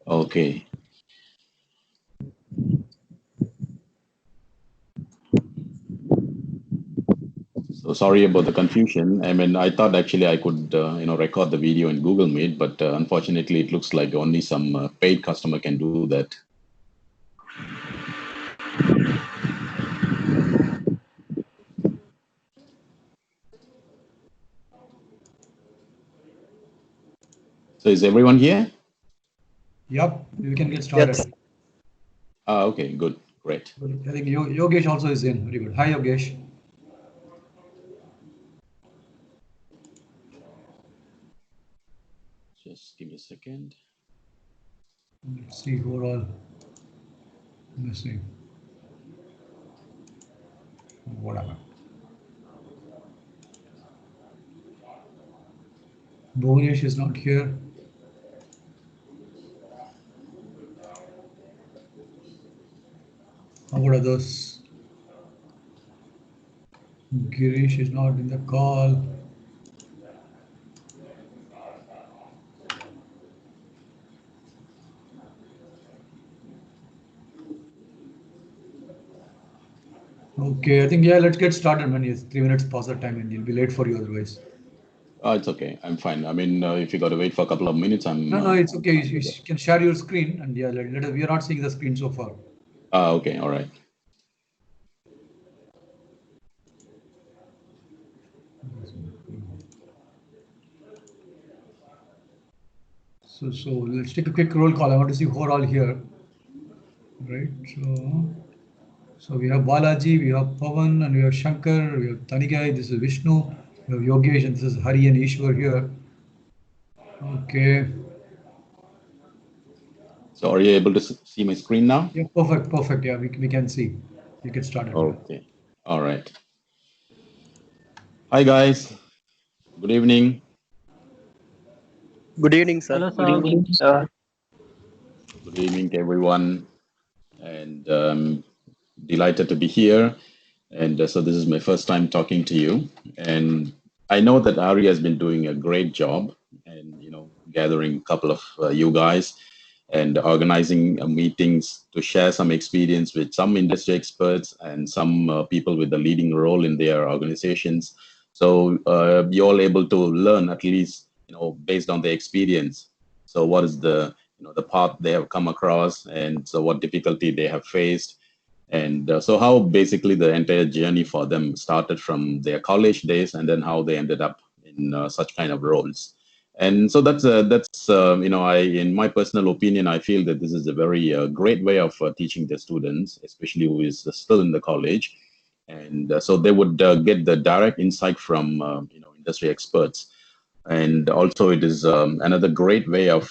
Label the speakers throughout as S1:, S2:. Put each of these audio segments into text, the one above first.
S1: Okay. So sorry about the confusion. I mean, I thought actually I could, record the video in Google Meet, but unfortunately, it looks like only some paid customer can do that. So is everyone here?
S2: Yep, we can get
S3: Yes.
S2: started.
S1: Okay, good, great.
S2: I think Yogesh also is in. Very good. Hi, Yogesh.
S1: Just give me a second.
S2: Let's see who are all missing. Whatever. Bhuvanesh is not here. How about others? Girish is not in the call. Okay, I think, yeah, let's get started, man. Yes, 3 minutes past the time and you'll be late for you otherwise.
S1: It's okay. I'm fine. I mean, if you got to wait for a couple of minutes,
S2: No, it's
S1: I'm
S2: okay.
S1: fine
S2: You
S1: with it.
S2: can share your screen and yeah, we are not seeing the screen so far.
S1: Okay, all right.
S2: So let's take a quick roll call. I want to see who are all here. Right. So we have Balaji, we have Pavan, and we have Shankar, we have Thanigai, this is Vishnu, we have Yogesh, and this is Hari and Ishwar here. Okay.
S1: So are you able to see my screen now?
S2: Yeah, perfect, perfect. Yeah, we can see. You get started.
S1: Okay, all right. Hi, guys. Good evening.
S3: Good evening, sir.
S4: Hello,
S3: Good
S4: sir.
S3: evening.
S1: Good evening to everyone. And delighted to be here. And so this is my first time talking to you. And I know that Ari has been doing a great job and, gathering a couple of you guys and organizing meetings to share some experience with some industry experts and some people with a leading role in their organizations. So you're all able to learn at least, based on their experience. So what is the path they have come across, and so what difficulty they have faced, and so how basically the entire journey for them started from their college days, and then how they ended up in such kind of roles. And so I, in my personal opinion, I feel that this is a very great way of teaching the students, especially who is still in the college, and so they would get the direct insight from industry experts. And also it is another great way of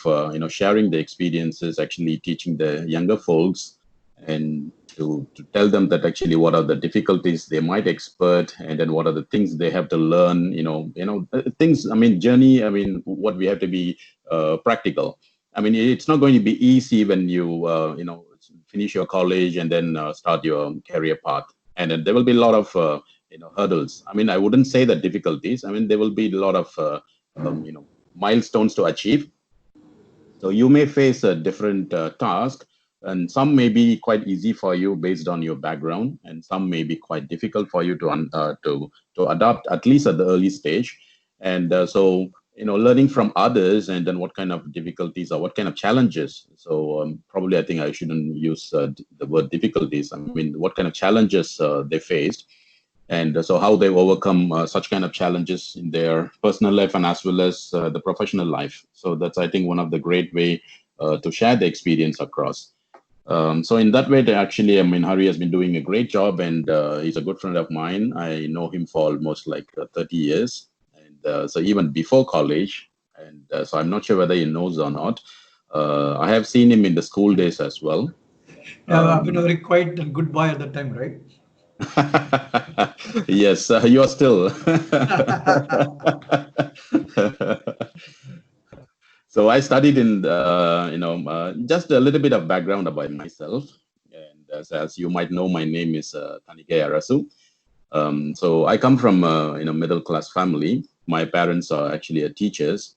S1: sharing the experiences, actually teaching the younger folks, and to tell them that actually what are the difficulties they might expert, and then what are the things they have to learn, things, I mean, journey, I mean, what we have to be practical. I mean, it's not going to be easy when you finish your college and then start your career path, and then there will be a lot of hurdles. I mean, I wouldn't say that difficulties, I mean, there will be a lot of milestones to achieve. So you may face a different task, and some may be quite easy for you based on your background, and some may be quite difficult for you to adapt, at least at the early stage. And so learning from others, and then what kind of difficulties or what kind of challenges. So probably I think I shouldn't use the word difficulties. I mean, what kind of challenges they faced, and so how they've overcome such kind of challenges in their personal life and as well as the professional life. So that's, I think, one of the great way to share the experience across. So in that way, they actually, I mean, Hari has been doing a great job, and he's a good friend of mine. I know him for almost like 30 years, and so even before college. And so I'm not sure whether he knows or not. I have seen him in the school days as well.
S2: Yeah, I've been a very quiet and good boy at that time, right?
S1: Yes, you are still. So I studied in, just a little bit of background about myself. And as you might know, my name is Thanigai Arasu. So I come from a middle class family, my parents are actually teachers,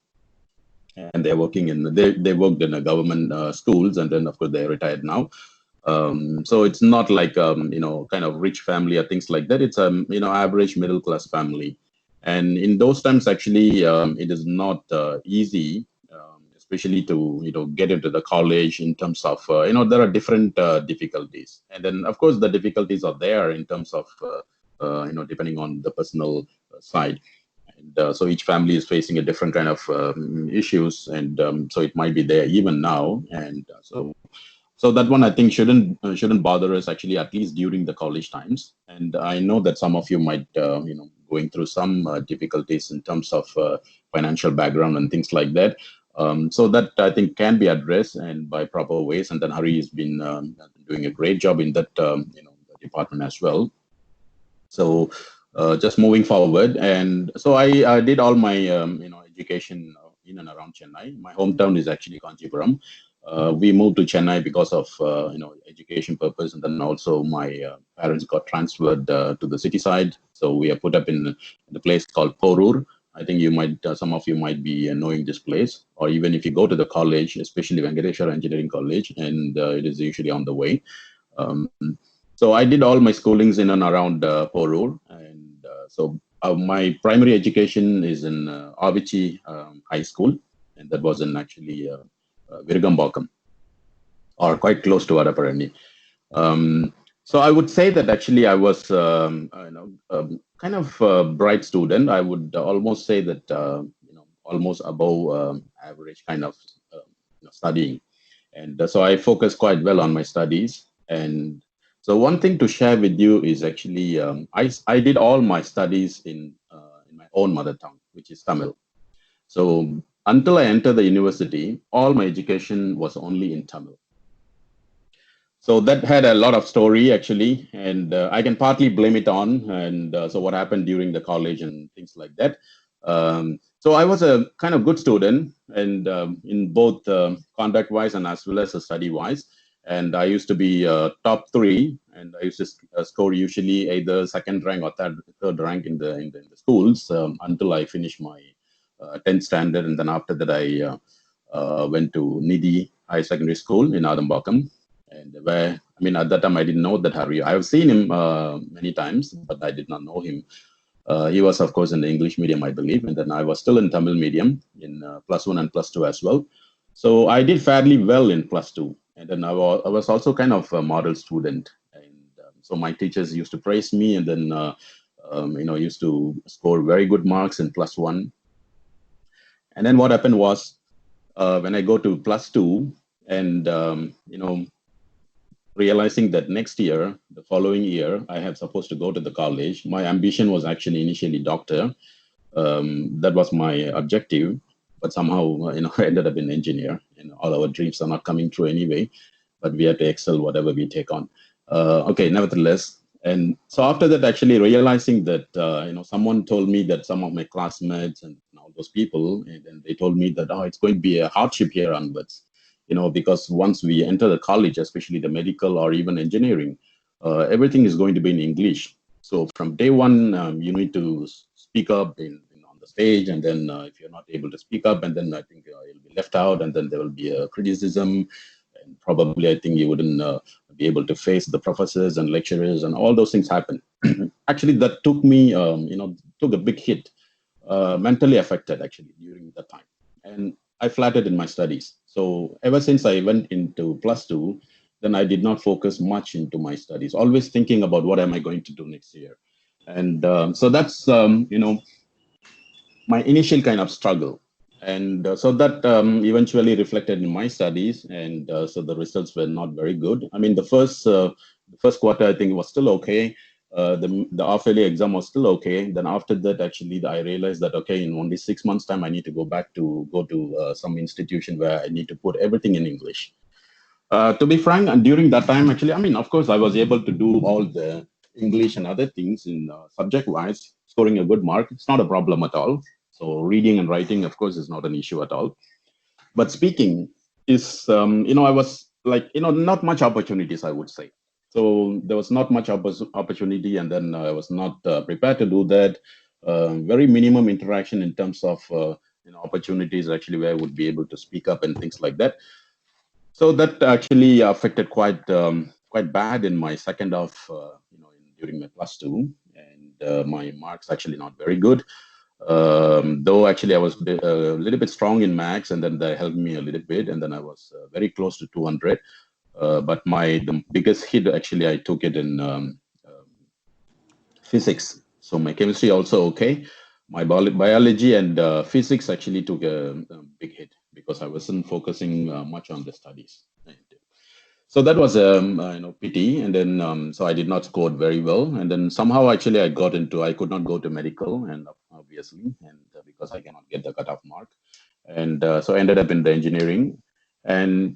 S1: and they're working in they worked in a government schools, and then of course they're retired now. So it's not like kind of rich family or things like that. It's average middle class family, and in those times actually it is not easy, especially to get into the college in terms of there are different difficulties, and then of course the difficulties are there in terms of depending on the personal side. And so each family is facing a different kind of issues, and so it might be there even now. And so that one I think shouldn't bother us actually, at least during the college times. And I know that some of you might going through some difficulties in terms of financial background and things like that. So that I think can be addressed and by proper ways. And then Hari has been doing a great job in that department as well. So just moving forward, and so I did all my education in and around Chennai. My hometown is actually Kanchipuram. We moved to Chennai because of education purpose, and then also my parents got transferred to the city side. So we are put up in the place called Porur. I think you might, some of you might be knowing this place, or even if you go to the college, especially Venkateshwara Engineering College, and it is usually on the way. Um, so I did all my schoolings in and around Porur, and my primary education is in Avichi High School, and that was in actually Virugambakam, or quite close to Vadaparani. So I would say that actually I was kind of a bright student. I would almost say that almost above average kind of studying, and so I focused quite well on my studies. And so one thing to share with you is actually I did all my studies in my own mother tongue, which is Tamil. So until I entered the university, all my education was only in Tamil. So that had a lot of story actually, and I can partly blame it on. And so what happened during the college and things like that. So I was a kind of good student, and in both conduct wise and as well as study wise. And I used to be top three, and I used to score usually either second rank or third rank in the schools until I finished my 10th standard, and then after that I went to Nidhi High Secondary School in Adambakam, and where I mean at that time I didn't know that Hari. I have seen him many times, but I did not know him. He was of course in the English medium, I believe, and then I was still in Tamil medium in +1 and +2 as well. So I did fairly well in +2, and then I was also kind of a model student, and so my teachers used to praise me, and then used to score very good marks in +1. And then what happened was when I go to +2, and realizing that next year, the following year, I have supposed to go to the college. My ambition was actually initially doctor. That was my objective, but somehow, I ended up in engineer. All our dreams are not coming true anyway, but we have to excel whatever we take on. Okay, nevertheless. And so after that, actually realizing that, someone told me that some of my classmates and all those people, and then they told me that, oh, it's going to be a hardship here onwards, because once we enter the college, especially the medical or even engineering, everything is going to be in English. So from day one, you need to speak up on the stage, and then if you're not able to speak up, and then I think you'll be left out, and then there will be a criticism, and probably I think you wouldn't be able to face the professors and lecturers, and all those things happen. Actually, that took me, took a big hit, mentally affected actually during that time, and I flattered in my studies. So ever since I went into +2, then I did not focus much into my studies, always thinking about what am I going to do next year. And so that's, my initial kind of struggle. And so that eventually reflected in my studies. And so the results were not very good. I mean, the first quarter, I think, was still okay. The half-yearly exam was still okay. Then after that, actually, I realized that, okay, in only 6 months' time, I need to go to some institution where I need to put everything in English. To be frank, and during that time, actually, I mean, of course, I was able to do all the English and other things in subject-wise, scoring a good mark. It's not a problem at all. So reading and writing, of course, is not an issue at all. But speaking is, I was like, not much opportunities, I would say. So there was not much opportunity, and then I was not prepared to do that. very minimum interaction in terms of opportunities actually where I would be able to speak up and things like that. So that actually affected quite bad in my second half, during my plus two, and my marks actually not very good. Though actually I was a little bit strong in maths, and then they helped me a little bit, and then I was very close to 200. But the biggest hit actually I took it in physics. So my chemistry also okay. My biology and physics actually took a big hit because I wasn't focusing much on the studies. So that was pity, and then so I did not score very well, and then somehow actually I could not go to medical, and obviously, and because I cannot get the cutoff mark, and so I ended up in the engineering, and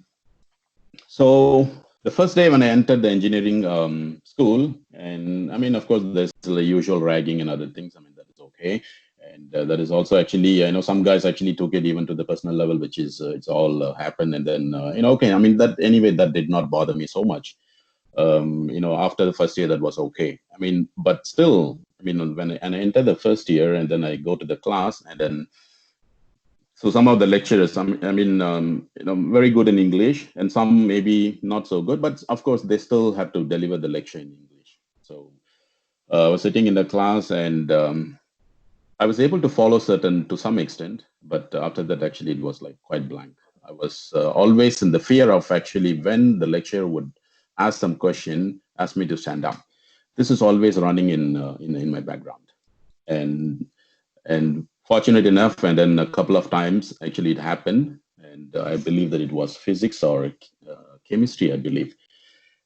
S1: so the first day when I entered the engineering school, and I mean, of course, there's the usual ragging and other things. I mean, that is okay, and that is also actually, I know some guys actually took it even to the personal level, which is it's all happened, and then okay. I mean, that anyway, that did not bother me so much. After the first year, that was okay. I mean, but still, I mean, and I enter the first year, and then I go to the class, and then so some of the lecturers, very good in English, and some maybe not so good, but of course they still have to deliver the lecture in English. So I was sitting in the class, and I was able to follow certain to some extent, but after that, actually, it was like quite blank. I was always in the fear of actually when the lecturer would ask some question, ask me to stand up. This is always running in my background, and fortunate enough, and then a couple of times actually it happened, and I believe that it was physics or chemistry, I believe,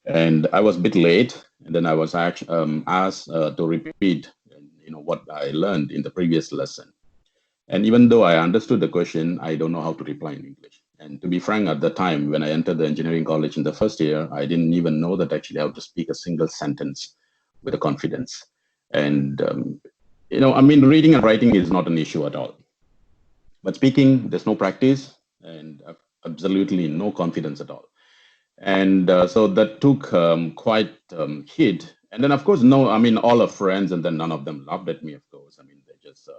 S1: and I was a bit late, and then I was actually asked to repeat, what I learned in the previous lesson. And even though I understood the question, I don't know how to reply in English. And to be frank, at the time when I entered the engineering college in the first year, I didn't even know that actually how to speak a single sentence with a confidence. And I mean, reading and writing is not an issue at all. But speaking, there's no practice and absolutely no confidence at all. And so that took quite hit. And then, of course, no, I mean, all our friends, and then none of them laughed at me, of course. I mean, they just,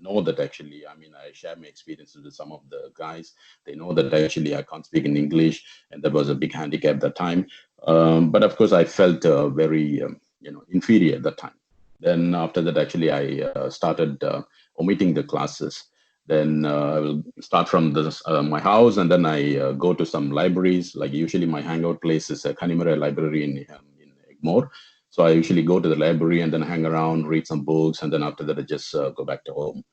S1: know that actually, I mean, I share my experiences with some of the guys. They know that actually I can't speak in English, and that was a big handicap at that time. But of course, I felt very, inferior at that time. Then after that, actually, I started omitting the classes. Then I will start from my house, and then I go to some libraries. Like usually, my hangout place is a Kanimura library in Egmore. So I usually go to the library and then hang around, read some books, and then after that, I just go back to home.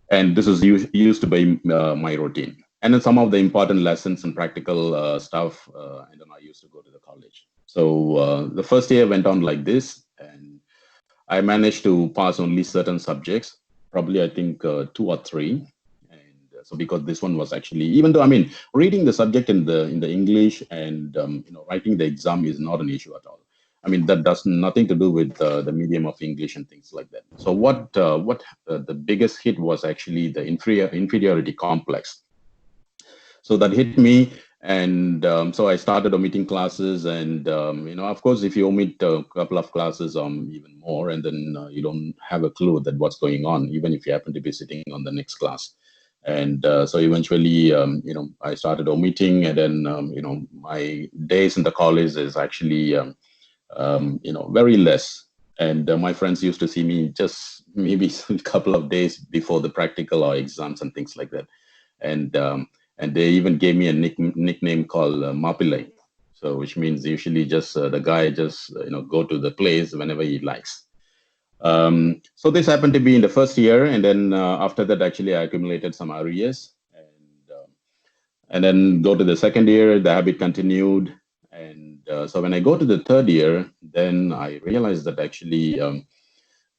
S1: And this is used to be my routine. And then some of the important lessons and practical stuff, and then I used to go to the college. So the first year went on like this, and I managed to pass only certain subjects, probably I think two or three. And so because this one was actually, even though I mean, reading the subject in the English and writing the exam is not an issue at all. I mean that does nothing to do with the medium of English and things like that. So what the biggest hit was actually the inferiority complex. So that hit me, and so I started omitting classes, and of course, if you omit a couple of classes, even more, and then you don't have a clue that what's going on, even if you happen to be sitting on the next class. And so eventually, I started omitting, and then my days in the college is actually very less. And my friends used to see me just maybe a couple of days before the practical or exams and things like that. And they even gave me a nickname called Mapillai, so which means usually just the guy just go to the place whenever he likes. So this happened to be in the first year, and then after that, actually, I accumulated some RES, and then go to the second year, the habit continued, and so when I go to the third year, then I realized that actually,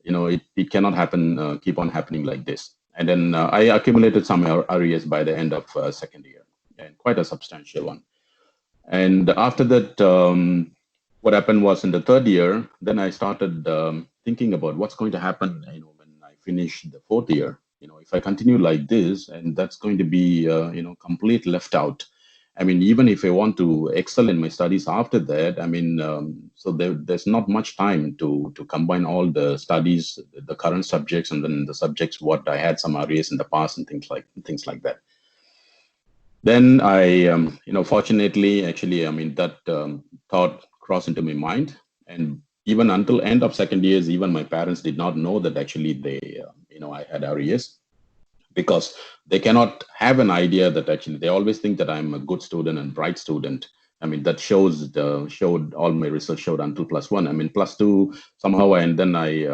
S1: it cannot happen, keep on happening like this. And then I accumulated some RES by the end of second year, and quite a substantial one. And after that, what happened was in the third year, then I started thinking about what's going to happen, when I finish the fourth year. If I continue like this, and that's going to be, complete left out. I mean, even if I want to excel in my studies after that, I mean, so there's not much time to combine all the studies, the current subjects, and then the subjects what I had some areas in the past and things like that. Then I, fortunately, actually, I mean, that thought crossed into my mind, and even until end of second years, even my parents did not know that actually they, I had areas, because they cannot have an idea that actually they always think that I'm a good student and bright student. I mean, that showed all my research showed until plus one. I mean, plus two somehow, and then I,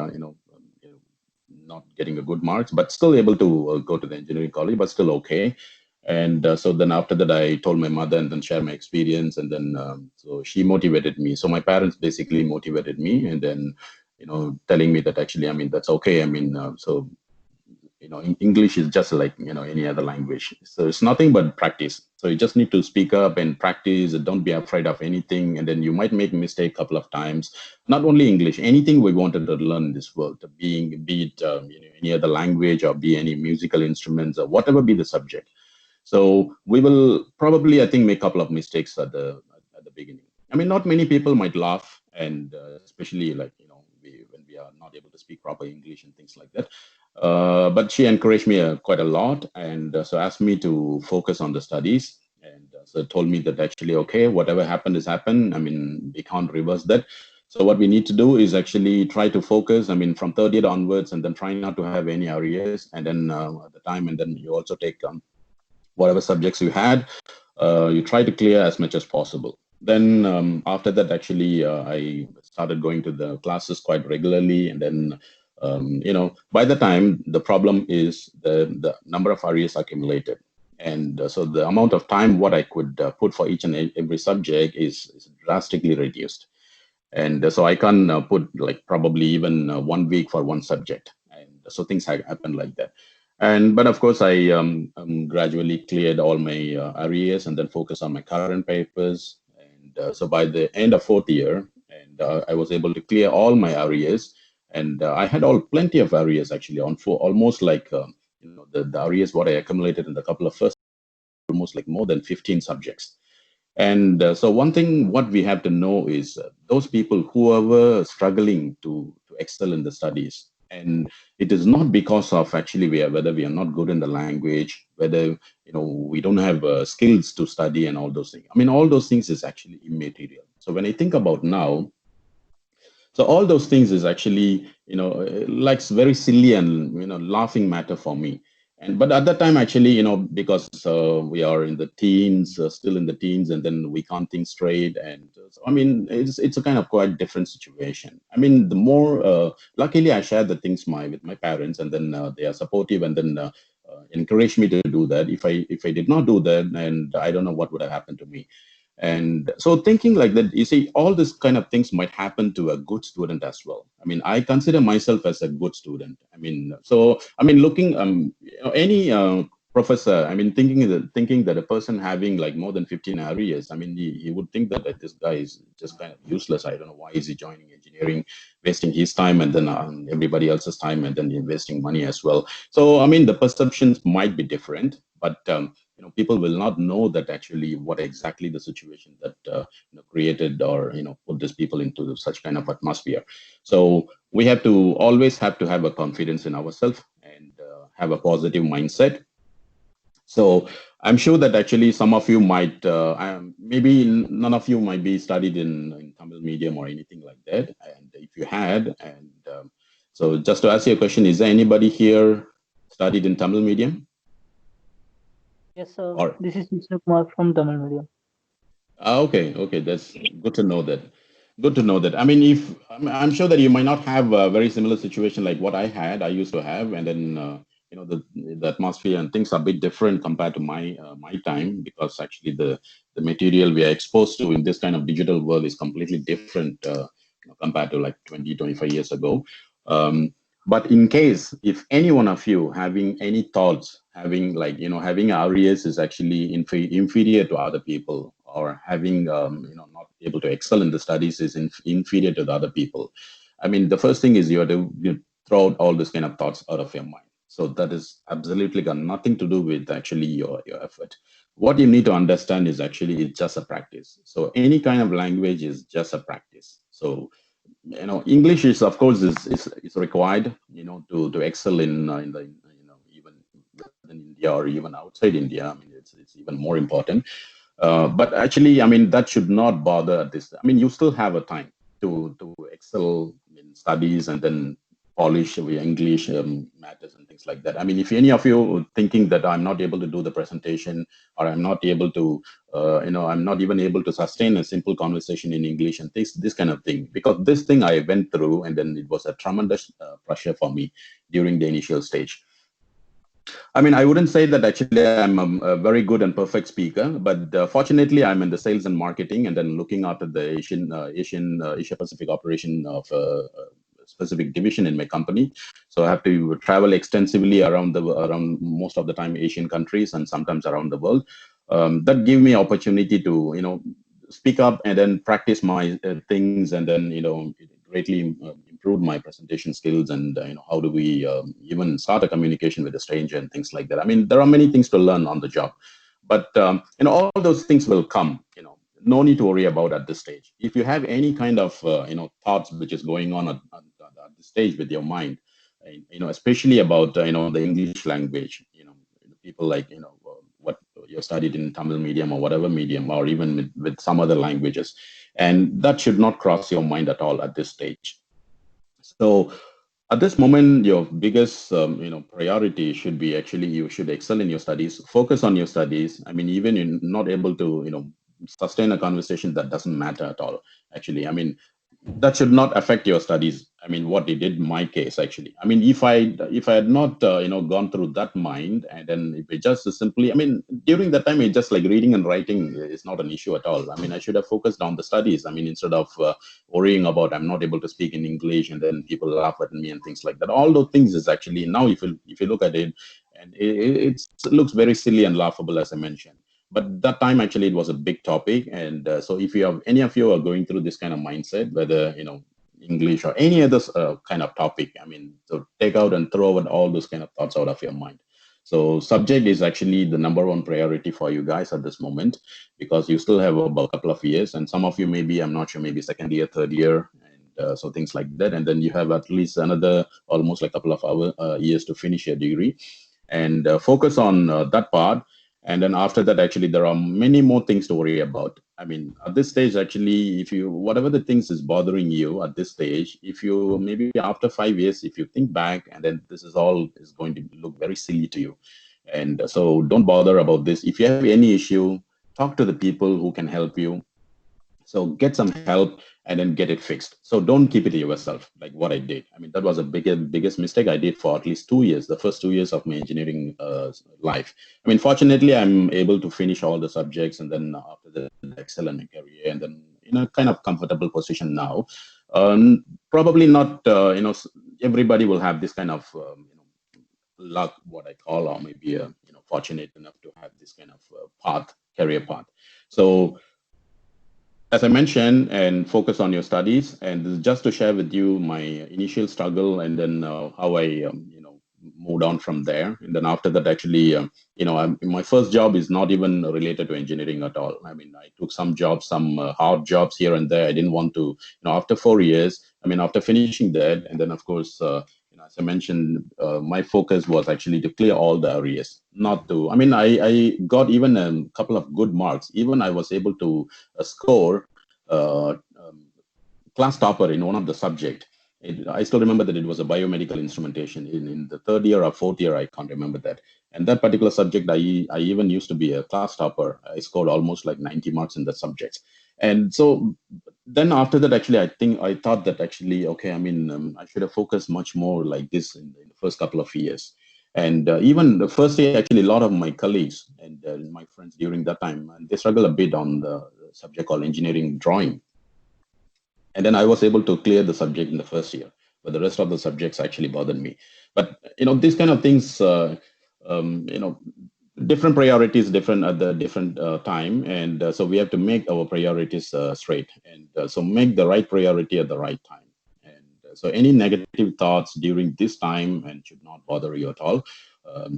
S1: not getting a good marks, but still able to go to the engineering college, but still okay. And so then after that, I told my mother and then share my experience, and then so she motivated me. So my parents basically motivated me, and then telling me that actually, I mean, that's okay. I mean, so English is just like any other language, so it's nothing but practice. So you just need to speak up and practice, and don't be afraid of anything, and then you might make a mistake a couple of times. Not only English, anything we wanted to learn in this world, be it any other language, or be any musical instruments, or whatever be the subject. So we will probably, I think, make a couple of mistakes at the beginning. I mean, not many people might laugh, and especially like when we are not able to speak proper English and things like that. But she encouraged me quite a lot, and so asked me to focus on the studies, and so told me that actually, okay, whatever happened is happened. I mean, we can't reverse that. So what we need to do is actually try to focus. I mean, from third year onwards, and then try not to have any arrears, and then at the time, and then you also take whatever subjects you had, you try to clear as much as possible. Then after that, actually, I started going to the classes quite regularly, and then by the time, the problem is the number of areas accumulated, and so the amount of time what I could put for each and every subject is drastically reduced. And so I can put like probably even 1 week for one subject, and so things happen like that. And but of course I gradually cleared all my areas, and then focused on my current papers. And so by the end of fourth year, and I was able to clear all my areas, and I had all plenty of areas actually on four, almost like the areas what I accumulated in the couple of first, almost like more than 15 subjects. And so one thing what we have to know is those people who are struggling to excel in the studies, and it is not because of actually whether we are not good in the language, whether we don't have skills to study and all those things. I mean, all those things is actually immaterial. So when I think about now, so all those things is actually like very silly and laughing matter for me. And but at that time, actually, because we are in the teens, still in the teens, and then we can't think straight. And so, I mean, it's a kind of quite different situation. I mean, the more luckily I share the things with my parents, and then they are supportive, and then encourage me to do that. If I did not do that, and I don't know what would have happened to me. And so thinking like that, you see, all this kind of things might happen to a good student as well. I mean, I consider myself as a good student. I mean, so I mean, looking any professor, I mean, thinking that a person having like more than 15 areas, I mean, he would think that this guy is just kind of useless. I don't know why is he joining engineering, wasting his time, and then everybody else's time, and then investing money as well. So I mean, the perceptions might be different, but people will not know that actually what exactly the situation that created, or put these people into such kind of atmosphere. So we have to have a confidence in ourselves, and have a positive mindset. So I'm sure that actually some of you might, maybe none of you might be studied in Tamil medium or anything like that. And if you had, and so just to ask you a question, is there anybody here studied in Tamil medium?
S3: Yes, sir.
S1: Or
S3: This is Mr. Kumar from Tamil Medium.
S1: okay, that's good to know that. Good to know that. I mean, if I'm sure that you might not have a very similar situation like what I used to have, and then the atmosphere and things are a bit different compared to my time, because actually the material we are exposed to in this kind of digital world is completely different compared to like 20, 25 years ago. Um, but in case if any one of you having any thoughts, having like having areas is actually inferior to other people, or having not able to excel in the studies is inferior to the other people, I mean, the first thing is you have to throw out all this kind of thoughts out of your mind. So that is absolutely got nothing to do with actually your effort. what you need to understand is actually it's just a practice. So any kind of language is just a practice. So English is, of course, is required, to excel in the, even within India or even outside India. I mean, it's even more important. But actually, I mean, that should not bother at this. I mean, you still have a time to excel in studies and then polish your English matters and things like that. I mean, if any of you thinking that I'm not able to do the presentation, or I'm not able to, I'm not even able to sustain a simple conversation in English and this kind of thing, because this thing I went through, and then it was a tremendous pressure for me during the initial stage. I mean, I wouldn't say that actually I'm a very good and perfect speaker, but fortunately, I'm in the sales and marketing, and then looking after the Asia Pacific operation of a specific division in my company. So I have to travel extensively around most of the time Asian countries and sometimes around the world. That gave me opportunity to speak up and then practice my things, and then it greatly improved my presentation skills, and how do we even start a communication with a stranger and things like that. I mean, there are many things to learn on the job, but all those things will come. No need to worry about at this stage. If you have any kind of thoughts which is going on at this stage with your mind, especially about the English language, people like what you studied in Tamil medium or whatever medium, or even with some other languages, and that should not cross your mind at all at this stage. So at this moment, your biggest priority should be actually you should excel in your studies, focus on your studies. I mean, even you're not able to sustain a conversation, that doesn't matter at all. Actually, I mean, that should not affect your studies. I mean, what it did in my case, actually. I mean, if I had not gone through that mind, and then if it just simply, I mean, during that time, it's just like reading and writing is not an issue at all. I mean, I should have focused on the studies. I mean, instead of worrying about I'm not able to speak in English, and then people laugh at me and things like that. All those things is actually, now if you look at it, and it looks very silly and laughable, as I mentioned. But that time, actually, it was a big topic. And so if you have any of you are going through this kind of mindset, whether English or any other kind of topic, I mean, so take out and throw out all those kind of thoughts out of your mind. So subject is actually the number one priority for you guys at this moment, because you still have about a couple of years, and some of you maybe, I'm not sure, maybe second year, third year, and so things like that. And then you have at least another almost like a couple of years to finish your degree, and focus on that part. And then after that, actually, there are many more things to worry about. I mean, at this stage, actually, if you, whatever the things is bothering you at this stage, if you maybe after 5 years, if you think back, and then this is all is going to look very silly to you. And so don't bother about this. If you have any issue, talk to the people who can help you. So get some help and then get it fixed. So don't keep it to yourself, like what I did. I mean, that was a biggest mistake I did for at least 2 years, the first 2 years of my engineering life. I mean, fortunately, I'm able to finish all the subjects, and then after that, excel in my career, and then in a kind of comfortable position now. Probably not, everybody will have this kind of, luck, what I call, or maybe, fortunate enough to have this kind of career path. So as I mentioned, and focus on your studies. And this is just to share with you my initial struggle, and then how I, moved on from there. And then after that, actually, my first job is not even related to engineering at all. I mean, I took some jobs, some hard jobs here and there. I didn't want to, after 4 years, I mean, after finishing that, and then of course, as I mentioned, my focus was actually to clear all the areas, not to, I mean, I got even a couple of good marks. Even I was able to score class topper in one of the subject. I still remember that it was a biomedical instrumentation in the third year or fourth year. I can't remember that. And that particular subject, I even used to be a class topper. I scored almost like 90 marks in that subject. And so then after that, actually, I thought that actually, okay, I mean, I should have focused much more like this in the first couple of years. And even the first year, actually, a lot of my colleagues and my friends during that time, and they struggle a bit on the subject called engineering drawing. And then I was able to clear the subject in the first year, but the rest of the subjects actually bothered me. But these kind of things, different priorities, different at the different time, and so we have to make our priorities straight, and so make the right priority at the right time. And So any negative thoughts during this time and should not bother you at all.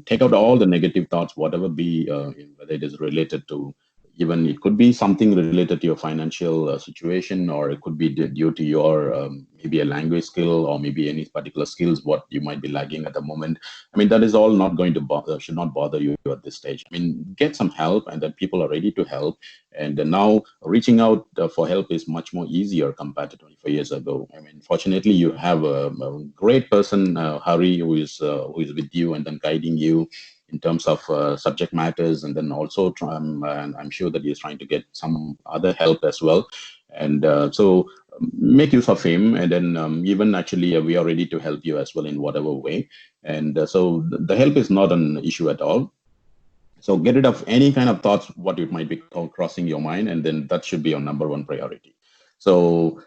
S1: Take out all the negative thoughts, whatever be, whether it is related to, even it could be something related to your financial situation, or it could be due to your maybe a language skill, or maybe any particular skills what you might be lagging at the moment. I mean, that is all not going to bother, should not bother you at this stage. I mean, get some help, and then people are ready to help. And now reaching out for help is much more easier compared to 24 years ago. I mean, fortunately, you have a great person, Hari, who is with you and then guiding you in terms of subject matters, and then also and I'm sure that he's trying to get some other help as well. And so make use of him, and then even actually we are ready to help you as well in whatever way. And so the help is not an issue at all. So get rid of any kind of thoughts what it might be crossing your mind, and then that should be your number one priority. So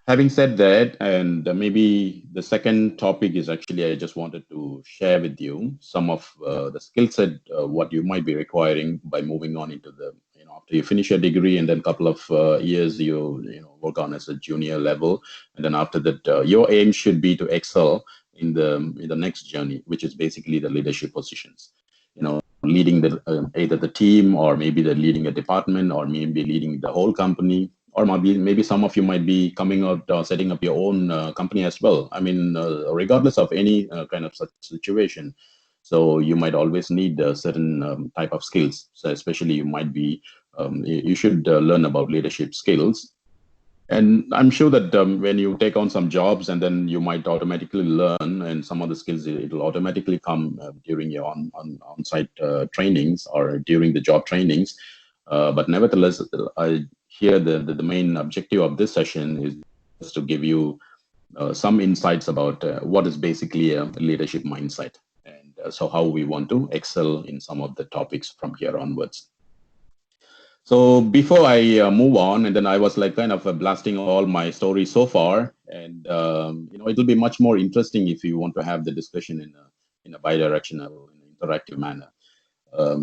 S1: having said that, and maybe the second topic is actually I just wanted to share with you some of the skill set what you might be requiring by moving on into the, after you finish your degree, and then a couple of years you work on as a junior level, and then after that your aim should be to excel in the next journey, which is basically the leadership positions. Leading the either the team, or maybe the leading a department, or maybe leading the whole company, or maybe some of you might be coming out setting up your own company as well. I mean, regardless of any kind of such situation, so you might always need a certain type of skills. So especially you might be you should learn about leadership skills. And I'm sure that when you take on some jobs, and then you might automatically learn, and some of the skills it will automatically come during your on-site trainings, or during the job trainings. But nevertheless, I here the main objective of this session is just to give you some insights about what is basically a leadership mindset, and so how we want to excel in some of the topics from here onwards. So before I move on, and then I was like kind of blasting all my stories so far, and it'll be much more interesting if you want to have the discussion in a bi-directional, interactive manner.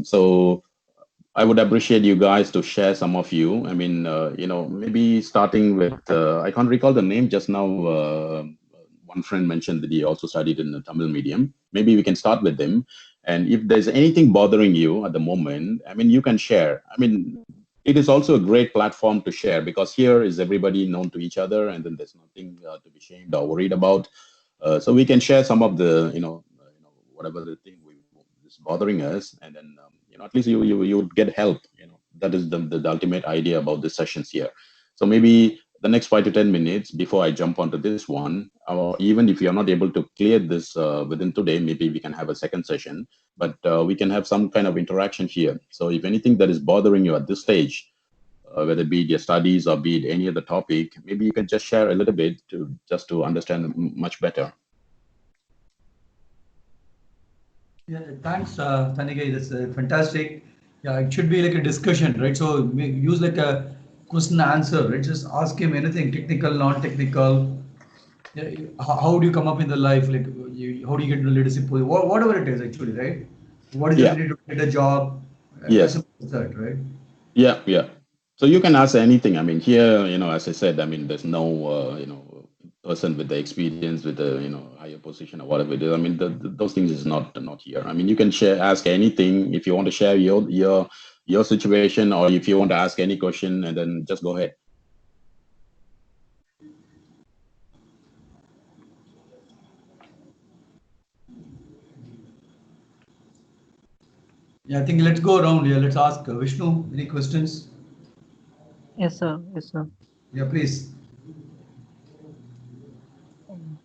S1: So I would appreciate you guys to share some of you. I mean, maybe starting with I can't recall the name just now. One friend mentioned that he also studied in the Tamil medium. Maybe we can start with them. And if there's anything bothering you at the moment, I mean, you can share. I mean, it is also a great platform to share, because here is everybody known to each other, and then there's nothing to be shamed or worried about. So we can share some of the, whatever the thing is bothering us, and then at least you would get help. That is the ultimate idea about the sessions here. So maybe the next 5 to 10 minutes before I jump onto this one, or even if you're not able to clear this within today, maybe we can have a second session, but we can have some kind of interaction here. So if anything that is bothering you at this stage, whether it be your studies or be it any other topic, maybe you can just share a little bit just to understand much better.
S2: Yeah, thanks, Thanigai. That's fantastic. Yeah, it should be like a discussion, right? So use like a question answer, right? Just ask him anything, technical, non-technical. Yeah, how do you come up in the life? Like, how do you get into leadership? Whatever it is, actually, right? What is the need to get a job? As
S1: Yes.
S2: simple as that, right?
S1: Yeah. So you can ask anything. I mean, here, as I said, I mean, there's no, person with the experience, with the, higher position or whatever it is. I mean, those things is not here. I mean, you can ask anything if you want to share your situation, or if you want to ask any question, and then just go ahead.
S2: Yeah, I think let's go around here. Let's ask Vishnu, any questions?
S3: Yes, sir. Yes, sir.
S2: Yeah, please.
S3: Um,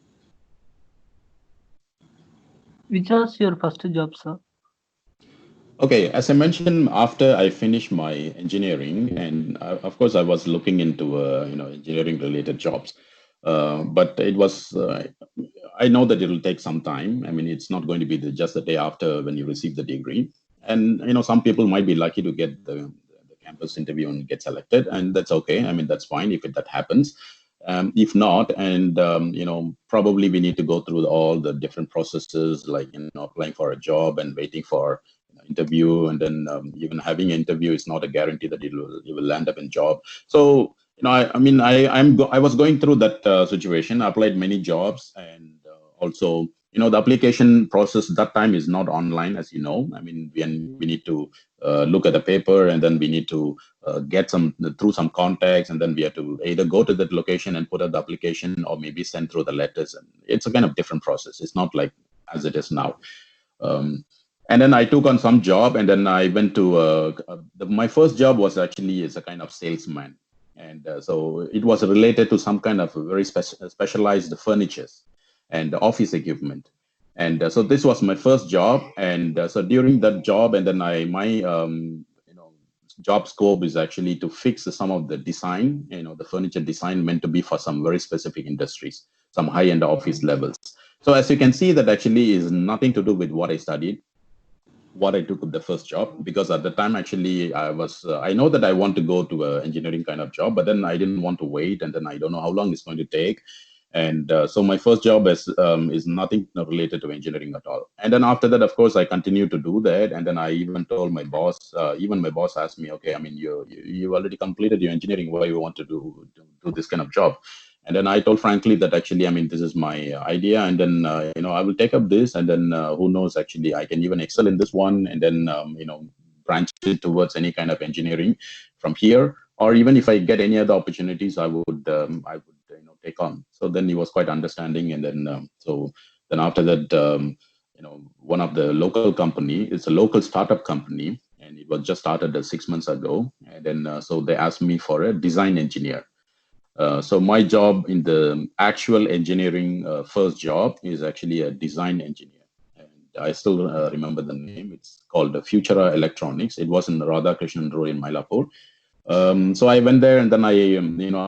S3: Which was your first job, sir?
S1: Okay, as I mentioned, after I finished my engineering, and of course I was looking into engineering related jobs, but it was I know that it will take some time. I mean, it's not going to be just the day after when you receive the degree, and some people might be lucky to get the campus interview and get selected, and that's okay. I mean, that's fine if that happens. If not, and probably we need to go through all the different processes, like applying for a job and waiting for interview, and then even having an interview is not a guarantee that you will land up in job. So I was going through that situation. I applied many jobs, and also, the application process that time is not online, as you know. I mean, we need to look at the paper, and then we need to get some through some contacts, and then we have to either go to that location and put out the application, or maybe send through the letters. And it's a kind of different process. It's not like as it is now. Um, and then I took on some job, and then I went to my first job was actually as a kind of salesman, and so it was related to some kind of very specialized furnitures and office equipment. And so this was my first job, and so during that job, and then my job scope is actually to fix some of the design, the furniture design meant to be for some very specific industries, some high-end office levels. So as you can see, that actually is nothing to do with what I studied, what I took the first job, because at the time actually I know that I want to go to an engineering kind of job, but then I didn't want to wait, and then I don't know how long it's going to take. And so my first job is nothing related to engineering at all. And then after that, of course, I continued to do that. And then I even told my boss, even my boss asked me, okay, I mean, you already completed your engineering, why you want to do this kind of job? And then I told frankly that actually, I mean, this is my idea, and then I will take up this, and then who knows, actually, I can even excel in this one, and then branch it towards any kind of engineering from here, or even if I get any other opportunities, I would take on. So then he was quite understanding, and then then after that, one of the local company, it's a local startup company, and it was just started 6 months ago, and then so they asked me for a design engineer. So my job in the actual engineering first job is actually a design engineer. And I still remember the name. It's called Futura Electronics. It was in Radhakrishnan Road in Mylapore. So I went there, and then I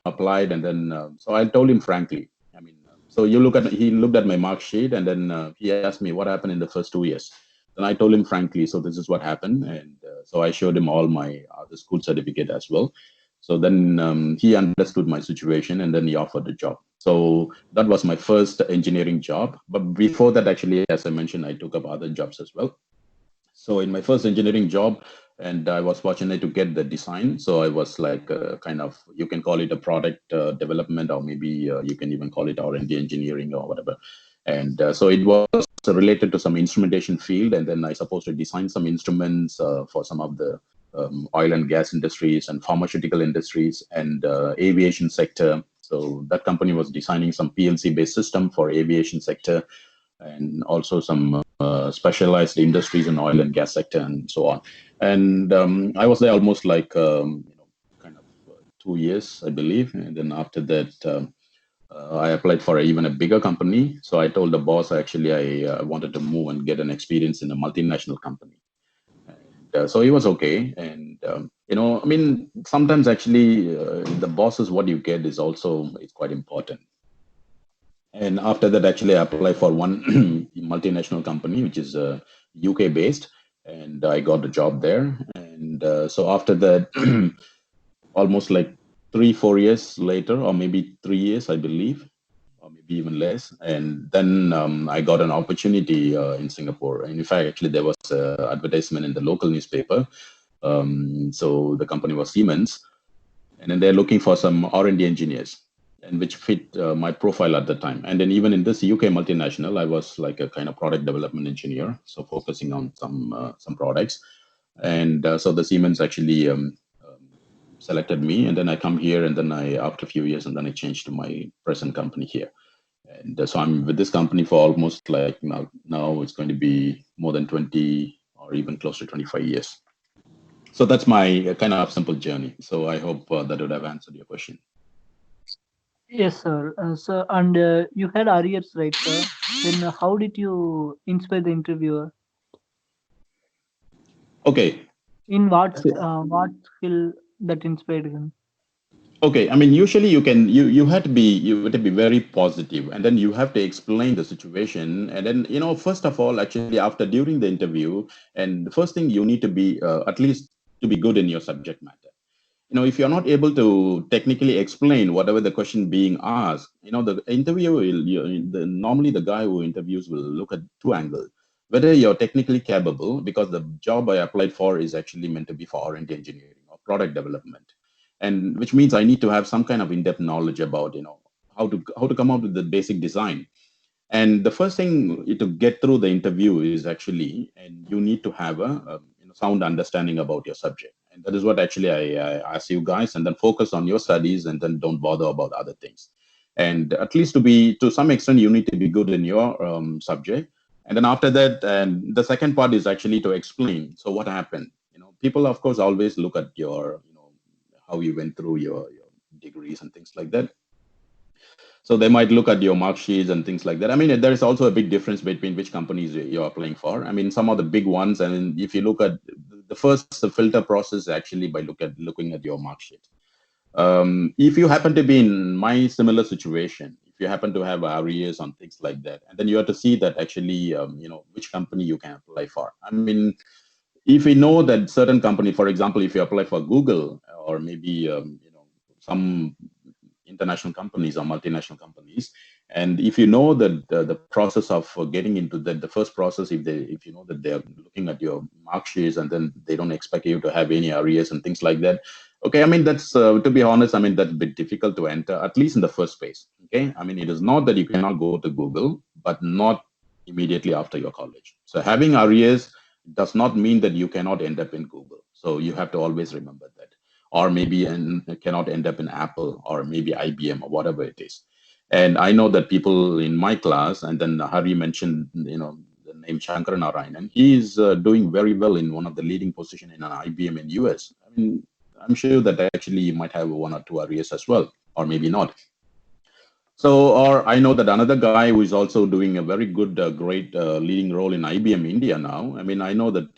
S1: applied, and then so I told him frankly. I mean, so he looked at my mark sheet, and then he asked me what happened in the first 2 years. Then I told him frankly, so this is what happened, and so I showed him all my other school certificate as well. So then he understood my situation, and then he offered the job. So that was my first engineering job. But before that, actually, as I mentioned, I took up other jobs as well. So in my first engineering job, and I was fortunate to get the design. So I was like kind of, you can call it a product development, or maybe you can even call it R&D engineering or whatever. And so it was related to some instrumentation field, and then I supposed to design some instruments for some of the oil and gas industries and pharmaceutical industries and aviation sector. So that company was designing some PLC-based system for aviation sector, and also some specialized industries in oil and gas sector and so on. And I was there almost like kind of 2 years, I believe. And then after that, I applied for even a bigger company. So I told the boss actually I wanted to move and get an experience in a multinational company. And so he was okay. And I mean, sometimes actually the boss is what you get is also it's quite important. And after that, actually, I applied for one multinational company, which is UK based, and I got a job there. And so after that, almost like 3-4 years later, or maybe 3 years, I believe, or maybe even less. And then I got an opportunity in Singapore. And in fact, actually, there was an advertisement in the local newspaper. So the company was Siemens, and then they're looking for some R&D engineers, and which fit my profile at the time. And then even in this UK multinational, I was like a kind of product development engineer, so focusing on some products. And so the Siemens actually selected me, and then I come here, and then after a few years, and then I changed to my present company here. And so I'm with this company for almost like now it's going to be more than 20 or even close to 25 years. So that's my kind of simple journey. So I hope that would have answered your question.
S3: Yes, sir. So, and you had arrears, right, sir? Then how did you inspire the interviewer?
S1: Okay.
S3: In what skill that inspired him?
S1: Okay, I mean, usually you have to be very positive, and then you have to explain the situation, and then first of all, actually, after during the interview, and the first thing you need to be at least to be good in your subject matter. If you're not able to technically explain whatever the question being asked, the interviewer normally the guy who interviews will look at two angles: whether you're technically capable, because the job I applied for is actually meant to be for R&D engineering or product development. and which means I need to have some kind of in-depth knowledge about, how to come up with the basic design. And the first thing to get through the interview is actually, and you need to have a sound understanding about your subject. And that is what actually I ask you guys, and then focus on your studies and then don't bother about other things. And at least to some extent, you need to be good in your subject. And then after that, and the second part is actually to explain. So what happened? People, of course, always look at your, how you went through your degrees and things like that. So they might look at your mark sheets and things like that. I mean, there is also a big difference between which companies you're applying for. I mean, some of the big ones, and if you look at the first filter process, actually by looking at your mark sheet. If you happen to be in my similar situation, if you happen to have areas on things like that, and then you have to see that actually, which company you can apply for. I mean, if we know that certain company, for example, if you apply for Google or maybe, some international companies or multinational companies, and if you know that the process of getting into that, the first process, if you know that they're looking at your mark sheets and then they don't expect you to have any areas and things like that, okay, I mean, that's to be honest, I mean, that's a bit difficult to enter, at least in the first phase. Okay, I mean, it is not that you cannot go to Google, but not immediately after your college. So having areas does not mean that you cannot end up in Google. So you have to always remember that. Or maybe cannot end up in Apple or maybe IBM or whatever it is. And I know that people in my class, and then Hari mentioned, the name Shankar Narayanan, he is doing very well in one of the leading position in an IBM in US. I mean, I'm sure that actually you might have one or two areas as well, or maybe not. So, or I know that another guy who is also doing a very good, great leading role in IBM India now. I mean, I know that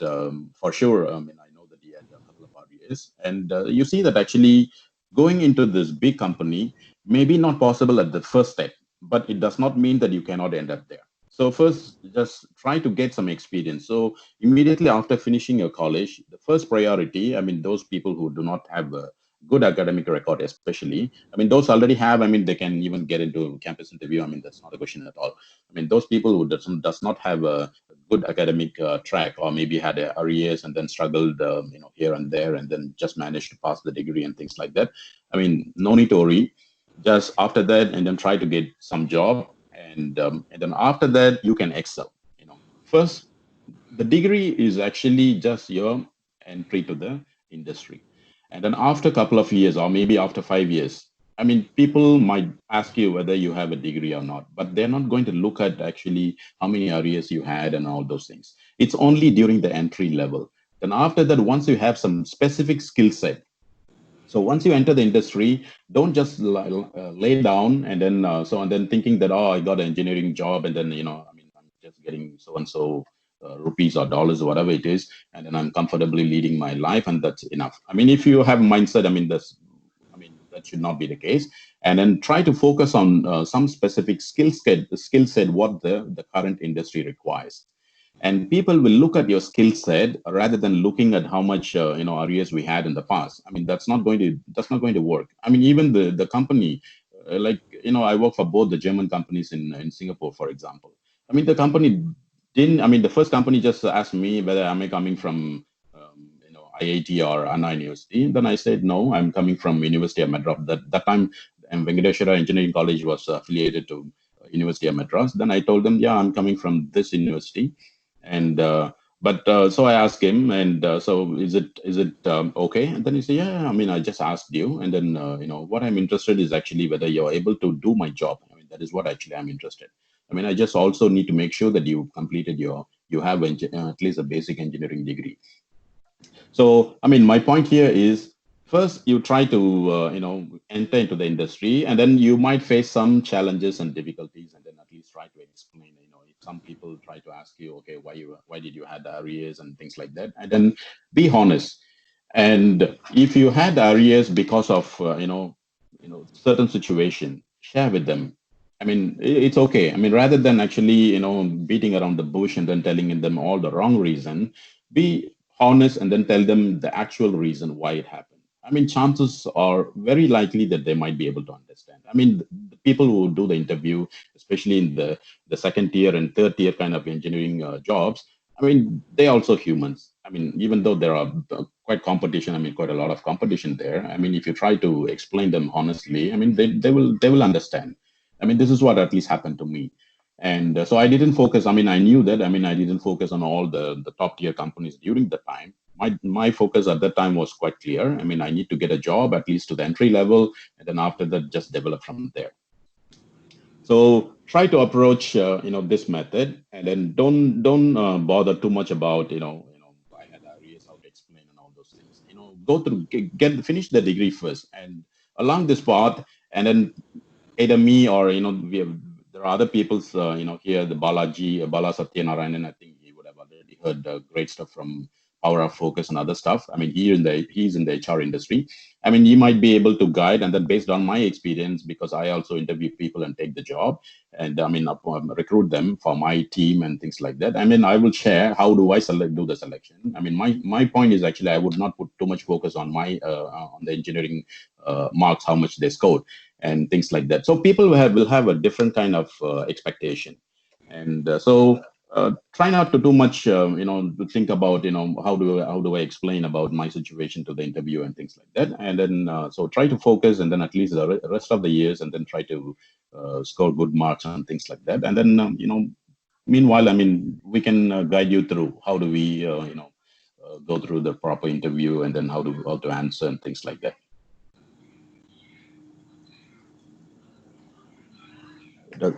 S1: for sure. I mean, I know that he had a couple of RDAs, and you see that actually going into this big company may be not possible at the first step, but it does not mean that you cannot end up there. So first, just try to get some experience. So immediately after finishing your college, the first priority, I mean, those people who do not have a good academic record, especially. I mean, those already have. I mean, they can even get into campus interview. I mean, that's not a question at all. I mean, those people who does not have a good academic track, or maybe had a arrears and then struggled, here and there, and then just managed to pass the degree and things like that. I mean, no need to worry. Just after that, and then try to get some job, and then after that, you can excel. First, the degree is actually just your entry to the industry. And then after a couple of years, or maybe after 5 years, I mean, people might ask you whether you have a degree or not, but they're not going to look at actually how many areas you had and all those things. It's only during the entry level. Then after that, once you have some specific skill set, so once you enter the industry, don't just lay down and then thinking that, oh, I got an engineering job, and then I mean, I'm just getting so and so rupees or dollars or whatever it is, and then I'm comfortably leading my life, and that's enough. I mean, if you have a mindset, I mean, that should not be the case. And then try to focus on some specific skill set what the current industry requires. And people will look at your skill set rather than looking at how much areas we had in the past. I mean, that's not going to work. I mean, even the company, like, I work for both the German companies in Singapore, for example. I mean, the company didn't. I mean, the first company just asked me whether am I coming from IIT or Anna University. Then I said no, I'm coming from University of Madras. That time, Venkateshwara Engineering College was affiliated to University of Madras. Then I told them, yeah, I'm coming from this university. And but so I asked him, and so is it okay? And then he said, yeah, I mean, I just asked you, and then what I'm interested is actually whether you're able to do my job. I mean, that is what actually I'm interested. I mean, I just also need to make sure that you have at least a basic engineering degree. So, I mean, my point here is first you try to, enter into the industry, and then you might face some challenges and difficulties, and then at least try to explain. If some people try to ask you, okay, why did you had arrears and things like that, and then be honest. And if you had arrears because of, certain situation, share with them. I mean, it's okay. I mean, rather than actually, beating around the bush and then telling them all the wrong reason, be honest and then tell them the actual reason why it happened. I mean, chances are very likely that they might be able to understand. I mean, the people who do the interview, especially in the second tier and third tier kind of engineering jobs, I mean, they're also humans. I mean, even though there are quite competition. I mean, quite a lot of competition there. I mean, if you try to explain them honestly, I mean, they will understand. I mean, this is what at least happened to me. And so I didn't focus. I mean, I knew that. I mean, I didn't focus on all the top tier companies during the time. My focus at that time was quite clear. I mean, I need to get a job at least to the entry level, and then after that, just develop from there. So try to approach this method, and then don't bother too much about I had areas, how to explain and all those things. Go through, get finish the degree first, and along this path, and then either me or there are other people's here, the Bala Satyanarayanan. I think he would have already heard great stuff from Power of Focus and other stuff. I mean, he's in the HR industry. I mean, he might be able to guide, and then based on my experience, because I also interview people and take the job, and I mean recruit them for my team and things like that. I mean, I will share how do I do the selection. I mean, my point is actually I would not put too much focus on on the engineering marks, how much they scored and things like that. So people will have a different kind of expectation, and try not to too much, to think about, how do I explain about my situation to the interview and things like that. And then so try to focus, and then at least the rest of the years, and then try to score good marks and things like that. And then meanwhile, I mean, we can guide you through how do we go through the proper interview, and then how to answer and things like that.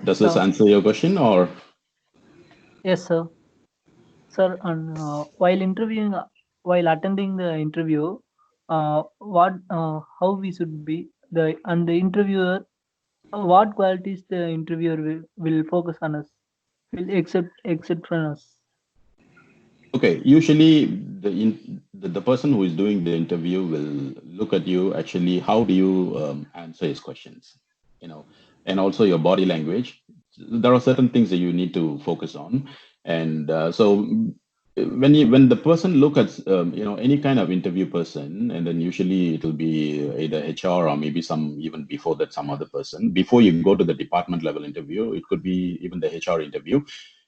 S1: Does this
S3: So,
S1: answer your question, or?
S3: yes, sir. Sir, and while attending the interview, how we should be the interviewer, what qualities the interviewer will focus on us, will accept from us.
S1: Okay, usually the person who is doing the interview will look at you actually, how do you answer his questions, you know, and also your body language. There are certain things that you need to focus on. And when the person look at, any kind of interview person, and then usually it will be either HR or maybe some, even before that, some other person, before you go to the department level interview, it could be even the HR interview,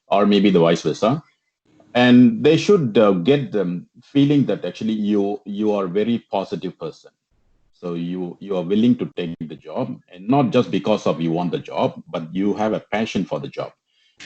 S1: or maybe the vice versa. And they should get them feeling that actually you are a very positive person. So you are willing to take the job, and not just because of you want the job, but you have a passion for the job,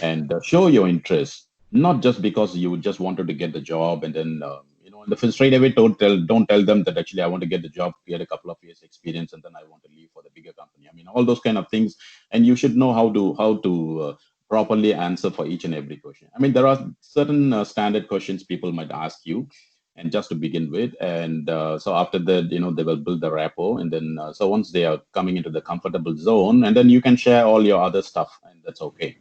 S1: and show your interest, not just because you just wanted to get the job, and then in the first straight away don't tell them that actually I want to get the job, get a couple of years experience, and then I want to leave for the bigger company. I mean, all those kind of things. And you should know how to properly answer for each and every question. I mean, there are certain standard questions people might ask you, and just to begin with. And so after that, they will build the rapport, and then so once they are coming into the comfortable zone, and then you can share all your other stuff, and that's okay.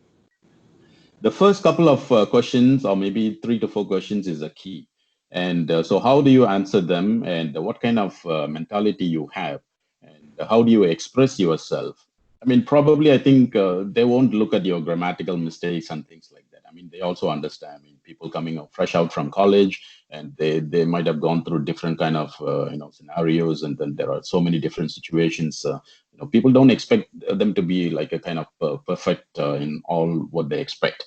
S1: The first couple of questions, or maybe 3 to 4 questions, is a key. And so how do you answer them, and what kind of mentality you have, and how do you express yourself? I mean, probably I think they won't look at your grammatical mistakes and things like that. I mean, they also understand. I mean, people coming out fresh out from college, and they might have gone through different kind of scenarios, and then there are so many different situations. People don't expect them to be like a kind of perfect in all what they expect.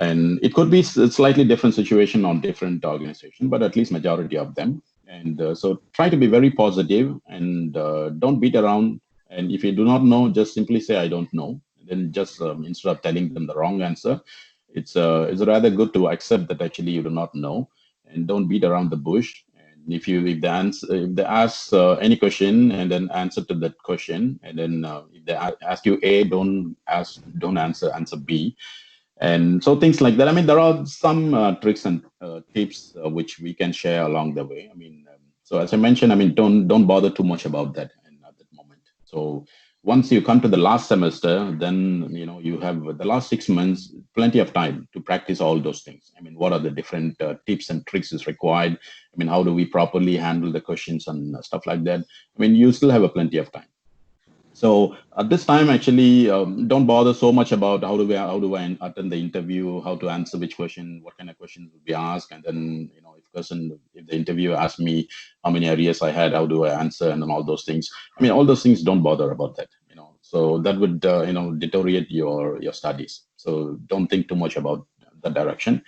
S1: And it could be slightly different situation on different organization, but at least majority of them. And so try to be very positive, and don't beat around. And if you do not know, just simply say I don't know. And then just instead of telling them the wrong answer, it's rather good to accept that actually you do not know, and don't beat around the bush. And if they ask any question, and then answer to that question, and then if they ask you A, don't answer B. And so things like that. I mean, there are some tricks and tips which we can share along the way. I mean, so as I mentioned, I mean, don't bother too much about that at that moment. So once you come to the last semester, then you have the last 6 months, plenty of time to practice all those things. I mean, what are the different tips and tricks is required? I mean, how do we properly handle the questions and stuff like that? I mean, you still have a plenty of time. So at this time, actually, don't bother so much about how do I attend the interview, how to answer which question, what kind of questions will be asked, and then if the interviewer asks me how many areas I had, how do I answer, and then all those things. I mean, all those things, don't bother about that. So that would deteriorate your studies. So don't think too much about that direction.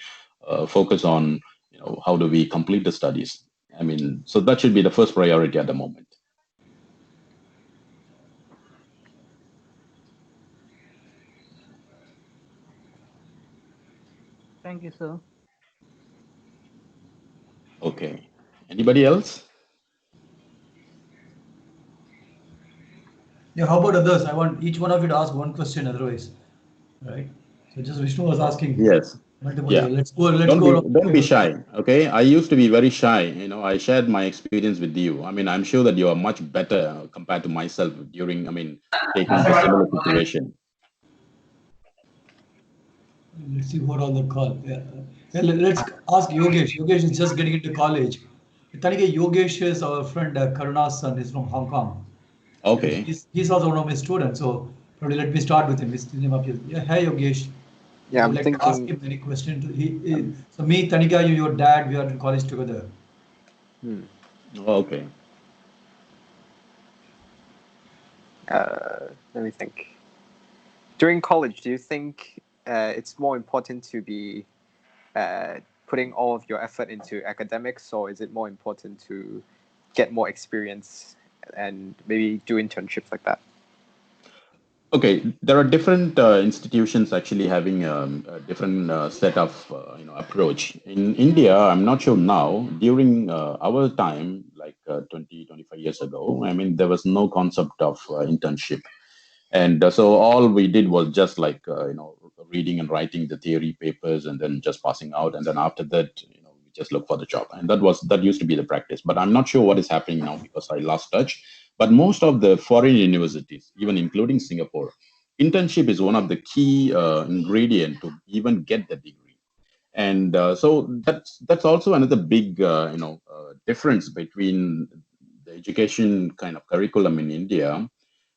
S1: Focus on how do we complete the studies, I mean, so that should be the first priority at the moment.
S3: Thank you, sir.
S1: Okay. Anybody else?
S2: Yeah, how about others? I want each one of you to ask one question otherwise. Right? So just Vishnu was asking
S1: Yes.
S2: multiple.
S1: Yeah.
S2: Let's go. Let's go.
S1: Don't be shy. Okay. I used to be very shy. You know, I shared my experience with you. I mean, I'm sure that you are much better compared to myself during, I mean, taking the similar situation.
S2: Let's see what on the call. Yeah. Let's ask Yogesh. Yogesh is just getting into college. Tanigai, Yogesh is our friend Karuna's son. He's from Hong Kong. And
S1: Okay.
S2: he's also one of my students. So probably let me start with him. His name up here. Yeah, hi Yogesh. If
S4: Yeah,
S2: you'd
S4: I'm
S2: like to ask
S4: thinking.
S2: him any question, so me, Tanika, you, your dad, we are in college together.
S4: Hmm,
S1: Okay.
S4: let me think. During college, do you think it's more important to be putting all of your effort into academics, or is it more important to get more experience and maybe do internships like that?
S1: Okay, there are different institutions actually having a different set of approach. In India, I'm not sure now. During our time, like 20, 25 years ago, I mean, there was no concept of internship. And so all we did was just like reading and writing the theory papers and then just passing out, and then after that we just look for the job, and that used to be the practice. But I'm not sure what is happening now because I lost touch. But most of the foreign universities, even including Singapore, internship is one of the key ingredient to even get the degree. And so that's also another big difference between the education kind of curriculum in India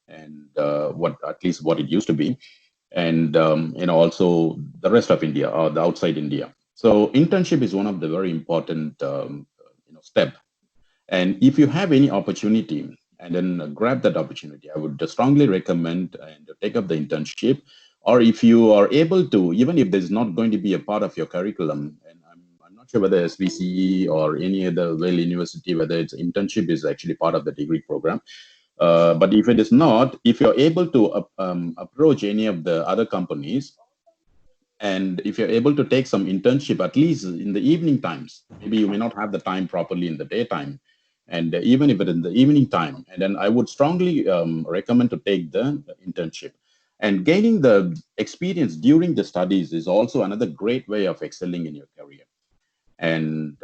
S1: and what at least what it used to be, and also the rest of India or the outside India. So internship is one of the very important step. And if you have any opportunity, and then grab that opportunity, I would strongly recommend and take up the internship. Or if you are able to, even if there's not going to be a part of your curriculum, and I'm not sure whether SVCE or any other well university, whether it's internship is actually part of the degree program. But if it is not, if you're able to approach any of the other companies, and if you're able to take some internship, at least in the evening times, maybe you may not have the time properly in the daytime, and even if it in the evening time, and then I would strongly recommend to take the internship. And gaining the experience during the studies is also another great way of excelling in your career. And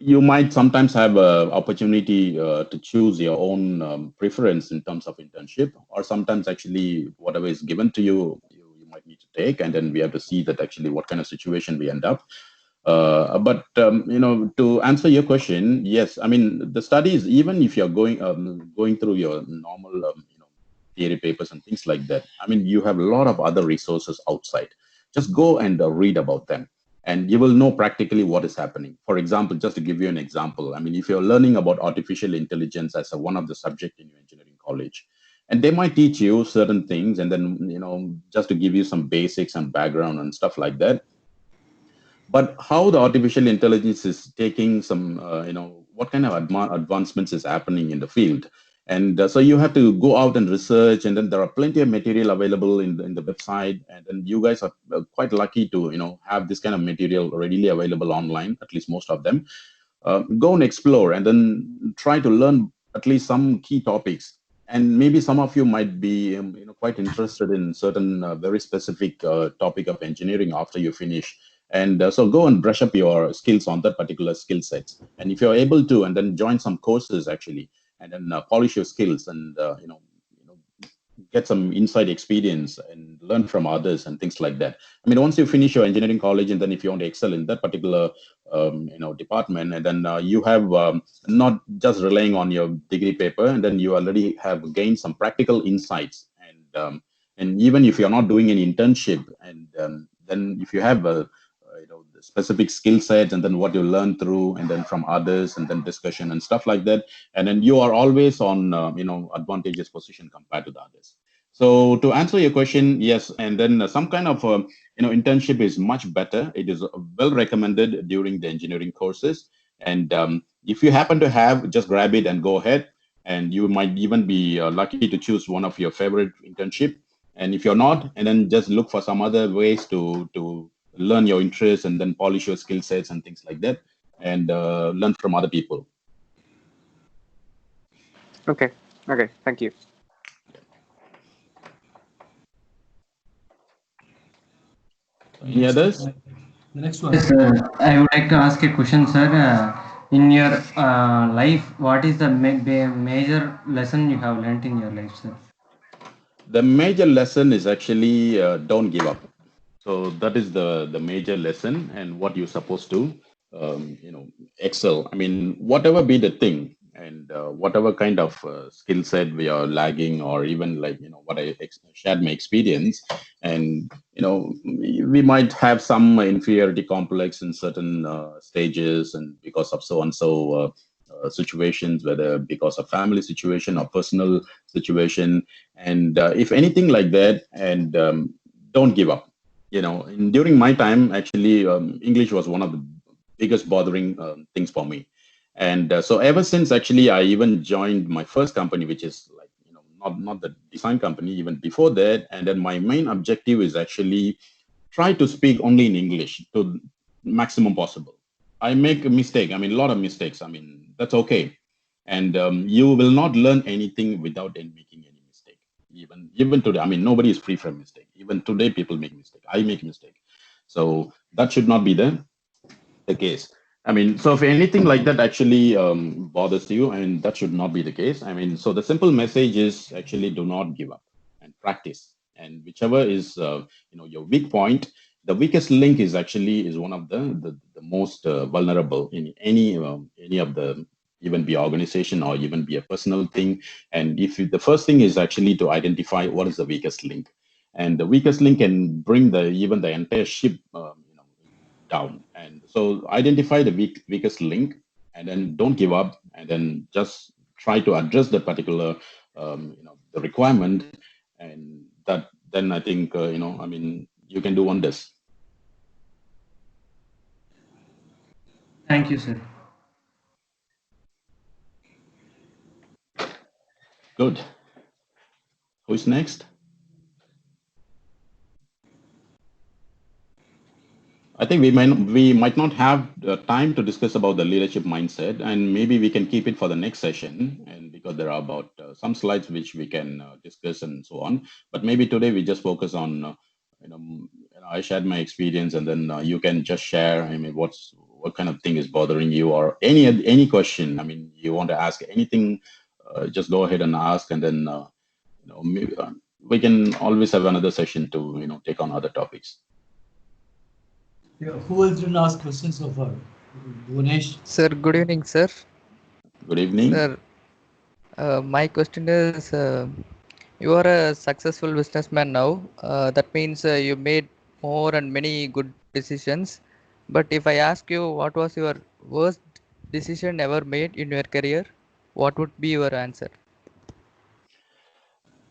S1: you might sometimes have a opportunity to choose your own preference in terms of internship, or sometimes actually whatever is given to you, you might need to take, and then we have to see that actually what kind of situation we end up. But to answer your question, yes, I mean the studies, even if you're going through your normal theory papers and things like that, I mean you have a lot of other resources outside. Just go and read about them, and you will know practically what is happening. For example, just to give you an example, I mean if you're learning about artificial intelligence as one of the subject in your engineering college, and they might teach you certain things, and then just to give you some basics and background and stuff like that. But how the artificial intelligence is taking some what kind of advancements is happening in the field. And so you have to go out and research, and then there are plenty of material available in the website, and then you guys are quite lucky to have this kind of material readily available online, at least most of them. Go and explore, and then try to learn at least some key topics. And maybe some of you might be quite interested in certain very specific topic of engineering after you finish. And so go and brush up your skills on that particular skill sets, and if you're able to, and then join some courses actually, and then polish your skills, and get some inside experience and learn from others and things like that. I mean, once you finish your engineering college, and then if you want to excel in that particular department, and then you have not just relying on your degree paper, and then you already have gained some practical insights. And even if you're not doing any internship, and then if you have a the specific skill sets, and then what you learn through, and then from others, and then discussion and stuff like that, and then you are always on advantageous position compared to the others. So to answer your question, yes, and then some kind of internship is much better. It is well recommended during the engineering courses. And if you happen to have, just grab it and go ahead. And you might even be lucky to choose one of your favorite internship. And if you're not, and then just look for some other ways to learn your interests and then polish your skill sets and things like that, and learn from other people.
S4: Okay. Okay. Thank you.
S1: Any others?
S2: The next one.
S5: Yes, I would like to ask a question, sir. In your life, what is the major lesson you have learned in your life, sir?
S1: The major lesson is actually don't give up. So that is the major lesson, and what you're supposed to excel. I mean, whatever be the thing, and whatever kind of skill set we are lagging, or even like what I shared my experience, and we might have some inferiority complex in certain stages, and because of so and so situations, whether because of family situation or personal situation, and if anything like that, and don't give up. During my time, actually, English was one of the biggest bothering things for me. And so ever since, actually, I even joined my first company, which is like, not the design company, even before that. And then my main objective is actually try to speak only in English to maximum possible. I make a mistake. I mean, a lot of mistakes. I mean, that's okay. And you will not learn anything without making any mistake. Even today, I mean, nobody is free from mistake. Even today, people make mistake. I make mistake. So that should not be the case. I mean, so if anything like that actually bothers you, and that should not be the case. I mean, so the simple message is actually do not give up and practice. And whichever is your weak point, the weakest link is actually is one of the most vulnerable in any of the, even be organization or even be a personal thing. And if the first thing is actually to identify what is the weakest link, and the weakest link can bring even the entire ship down. And so identify the weakest link, and then don't give up, and then just try to address that particular the requirement, and that then I think I mean, you can do wonders.
S5: Thank you, sir.
S1: Good. Who's next? I think we might not have time to discuss about the leadership mindset, and maybe we can keep it for the next session. And because there are about some slides which we can discuss and so on, but maybe today we just focus on I shared my experience, and then you can just share. I mean, what kind of thing is bothering you, or any question. I mean, you want to ask anything, just go ahead and ask, and then maybe, we can always have another session to take on other topics.
S2: Yeah, who else didn't ask questions so far? Gunesh?
S6: Sir, good evening, sir.
S1: Good evening.
S6: Sir, my question is, you are a successful businessman now. That means you made more and many good decisions. But if I ask you what was your worst decision ever made in your career, what would be your answer?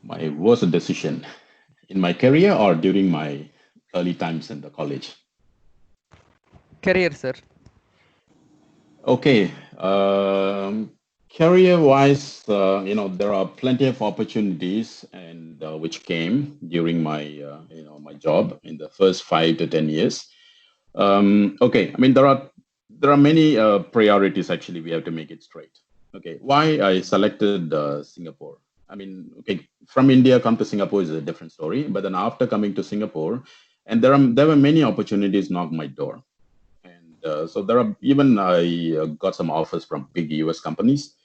S1: My worst decision in my career or during my early times in the college?
S6: Career, sir.
S1: Okay. Career-wise, there are plenty of opportunities, and which came during my, my job in the first 5 to 10 years. Okay. I mean, there are many priorities actually. We have to make it straight. Okay. Why I selected Singapore? I mean, okay, from India come to Singapore is a different story. But then after coming to Singapore, and there were many opportunities knocked my door. And so there are, even I got some offers from big US companies,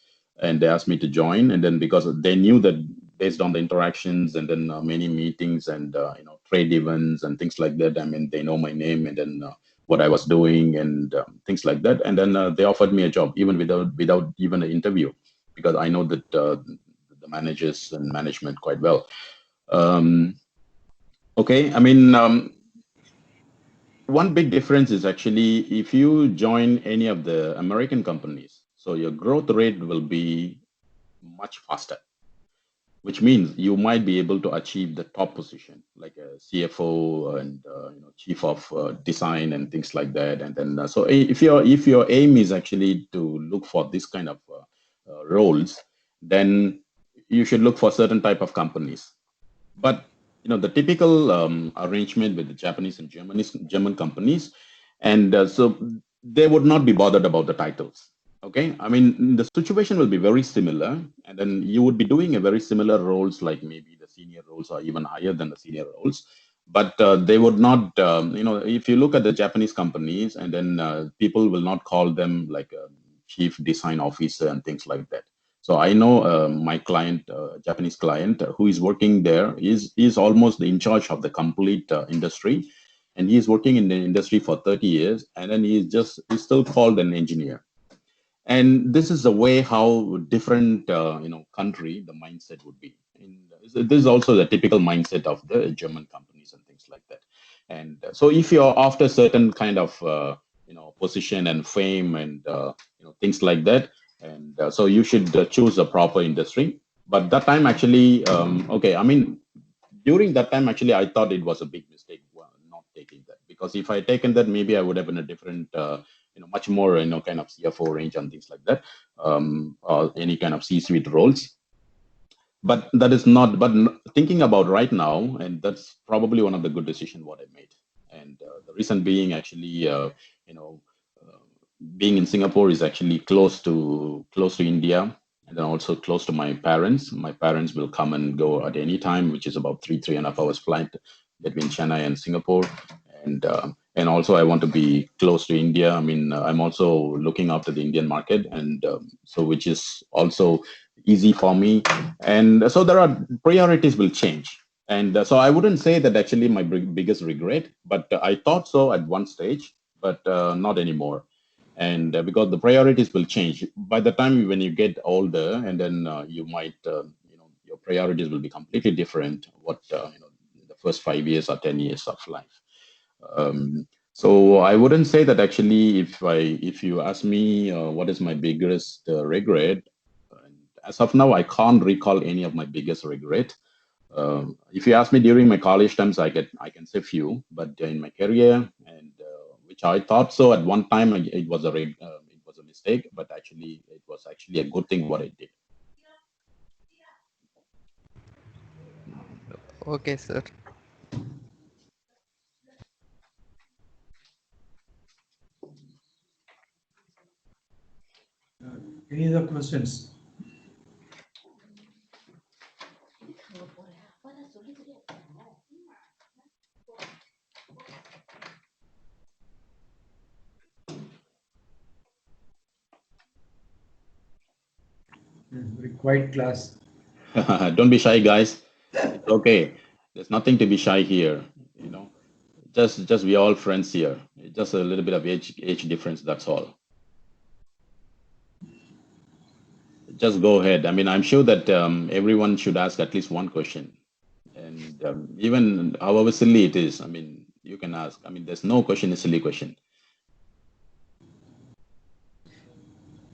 S1: and they asked me to join. And then because they knew that based on the interactions, and then many meetings, and trade events and things like that, I mean, they know my name, and then what I was doing, and things like that. And then they offered me a job even without even an interview, because I know that the managers and management quite well. Okay, I mean, one big difference is actually if you join any of the American companies, so your growth rate will be much faster. which means you might be able to achieve the top position, like a CFO and chief of design and things like that. And then so if your aim is actually to look for this kind of roles, then you should look for certain type of companies. But the typical arrangement with the Japanese and German companies, and so they would not be bothered about the titles. Okay, I mean the situation will be very similar, and then you would be doing a very similar roles, like maybe the senior roles or even higher than the senior roles. But they would not, if you look at the Japanese companies, and then people will not call them like a chief design officer and things like that. So I know my client, Japanese client, who is working there is almost in charge of the complete industry, and he is working in the industry for 30 years, and then he's still called an engineer. And this is the way how different country the mindset would be. This is also the typical mindset of the German companies and things like that. And so if you're after certain kind of position and fame and things like that, and so you should choose a proper industry. But that time actually, okay, I mean during that time actually I thought it was a big mistake not taking that, because if I taken that, maybe I would have been a different much more kind of CFO range and things like that, or any kind of C-suite roles. But that is not, but thinking about right now, and that's probably one of the good decisions what I made. And the reason being actually being in Singapore is actually close to India, and then also close to my parents. My parents will come and go at any time, which is about three and a half hours flight between Chennai and Singapore. And also I want to be close to India. I mean, I'm also looking after the Indian market, and so which is also easy for me. And so there are priorities will change. And so I wouldn't say that actually my biggest regret, but I thought so at one stage, but not anymore. And because the priorities will change by the time when you get older, and then you might your priorities will be completely different what the first 5 years or 10 years of life. So I wouldn't say that actually if you ask me what is my biggest regret, as of now I can't recall any of my biggest regret. If you ask me during my college times, I can say few, but in my career, and which I thought so at one time, it was a mistake, but actually it was actually a good thing what I did.
S6: Okay, sir.
S2: Any other questions? Very quiet class.
S1: Don't be shy, guys. It's okay. There's nothing to be shy here. Just we all friends here. Just a little bit of age difference. That's all. Just go ahead. I mean, I'm sure that everyone should ask at least one question, and even however silly it is, I mean, you can ask. I mean, there's no question is silly question.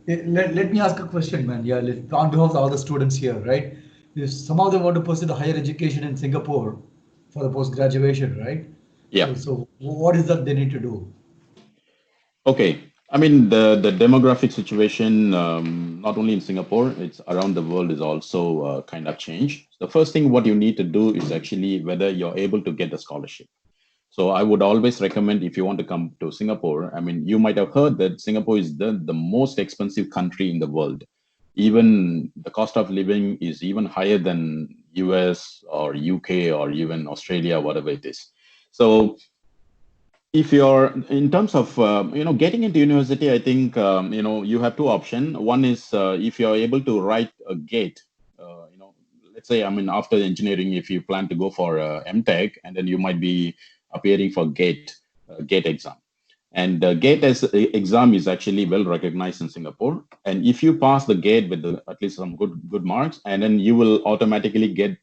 S2: Let me ask a question, man. Yeah, on behalf of all the students here, right? If some of them want to pursue the higher education in Singapore for the post graduation, right?
S1: Yeah.
S2: So what is that they need to do?
S1: Okay. I mean, the demographic situation, not only in Singapore, it's around the world, is also kind of changed. The first thing what you need to do is actually whether you're able to get a scholarship. So I would always recommend, if you want to come to Singapore, I mean, you might have heard that Singapore is the most expensive country in the world. Even the cost of living is even higher than US or UK or even Australia, whatever it is. So if you're in terms of getting into university, I think you have two options. One is if you're able to write a gate, let's say, I mean, after engineering, if you plan to go for MTech, and then you might be appearing for gate exam. And the gate exam is actually well recognized in Singapore. And if you pass the gate with at least some good marks, and then you will automatically get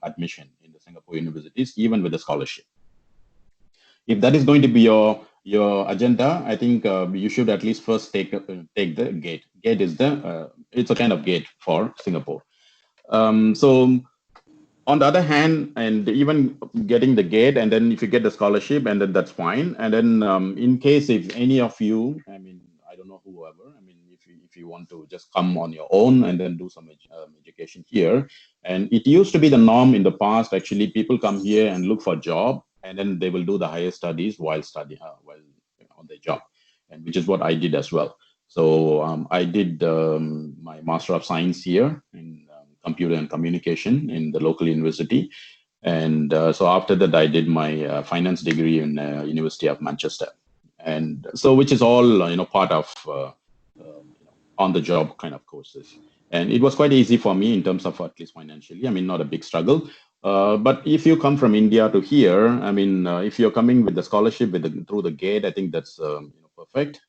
S1: admission in the Singapore universities, even with a scholarship. If that is going to be your agenda, I think you should at least first take the gate. Gate is it's a kind of gate for Singapore. So on the other hand, and even getting the gate, and then if you get the scholarship, and then that's fine. And then in case if any of you, I mean, I don't know whoever, I mean, if you want to just come on your own and then do some education here, and it used to be the norm in the past. Actually, people come here and look for a job, and then they will do the higher studies while studying while on their job, and which is what I did as well. So I did my Master of Science here in Computer and Communication in the local university. And so after that, I did my finance degree in University of Manchester. And so, which is all, part of on the job kind of courses. And it was quite easy for me in terms of at least financially. I mean, not a big struggle. But if you come from India to here, I mean, if you're coming with the scholarship through the gate, I think that's perfect.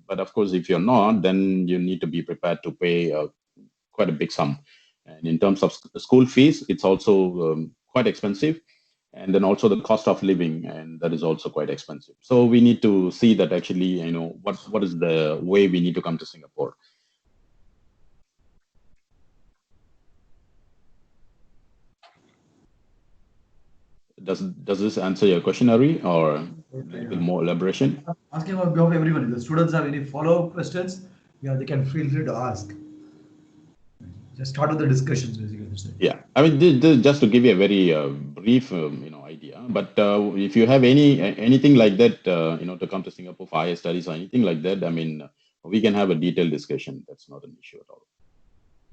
S1: But of course, if you're not, then you need to be prepared to pay quite a big sum. And in terms of school fees, it's also quite expensive. And then also the cost of living, and that is also quite expensive. So we need to see that actually, what is the way we need to come to Singapore. Does this answer your question, Ari, or a little bit more elaboration?
S2: Asking on behalf of everyone. If the students have any follow-up questions, yeah, they can feel free to ask. Just start with the discussions, basically.
S1: Yeah, I mean, just to give you a very brief, idea. But if you have anything like that, to come to Singapore for higher studies or anything like that, I mean, we can have a detailed discussion. That's not an issue at all.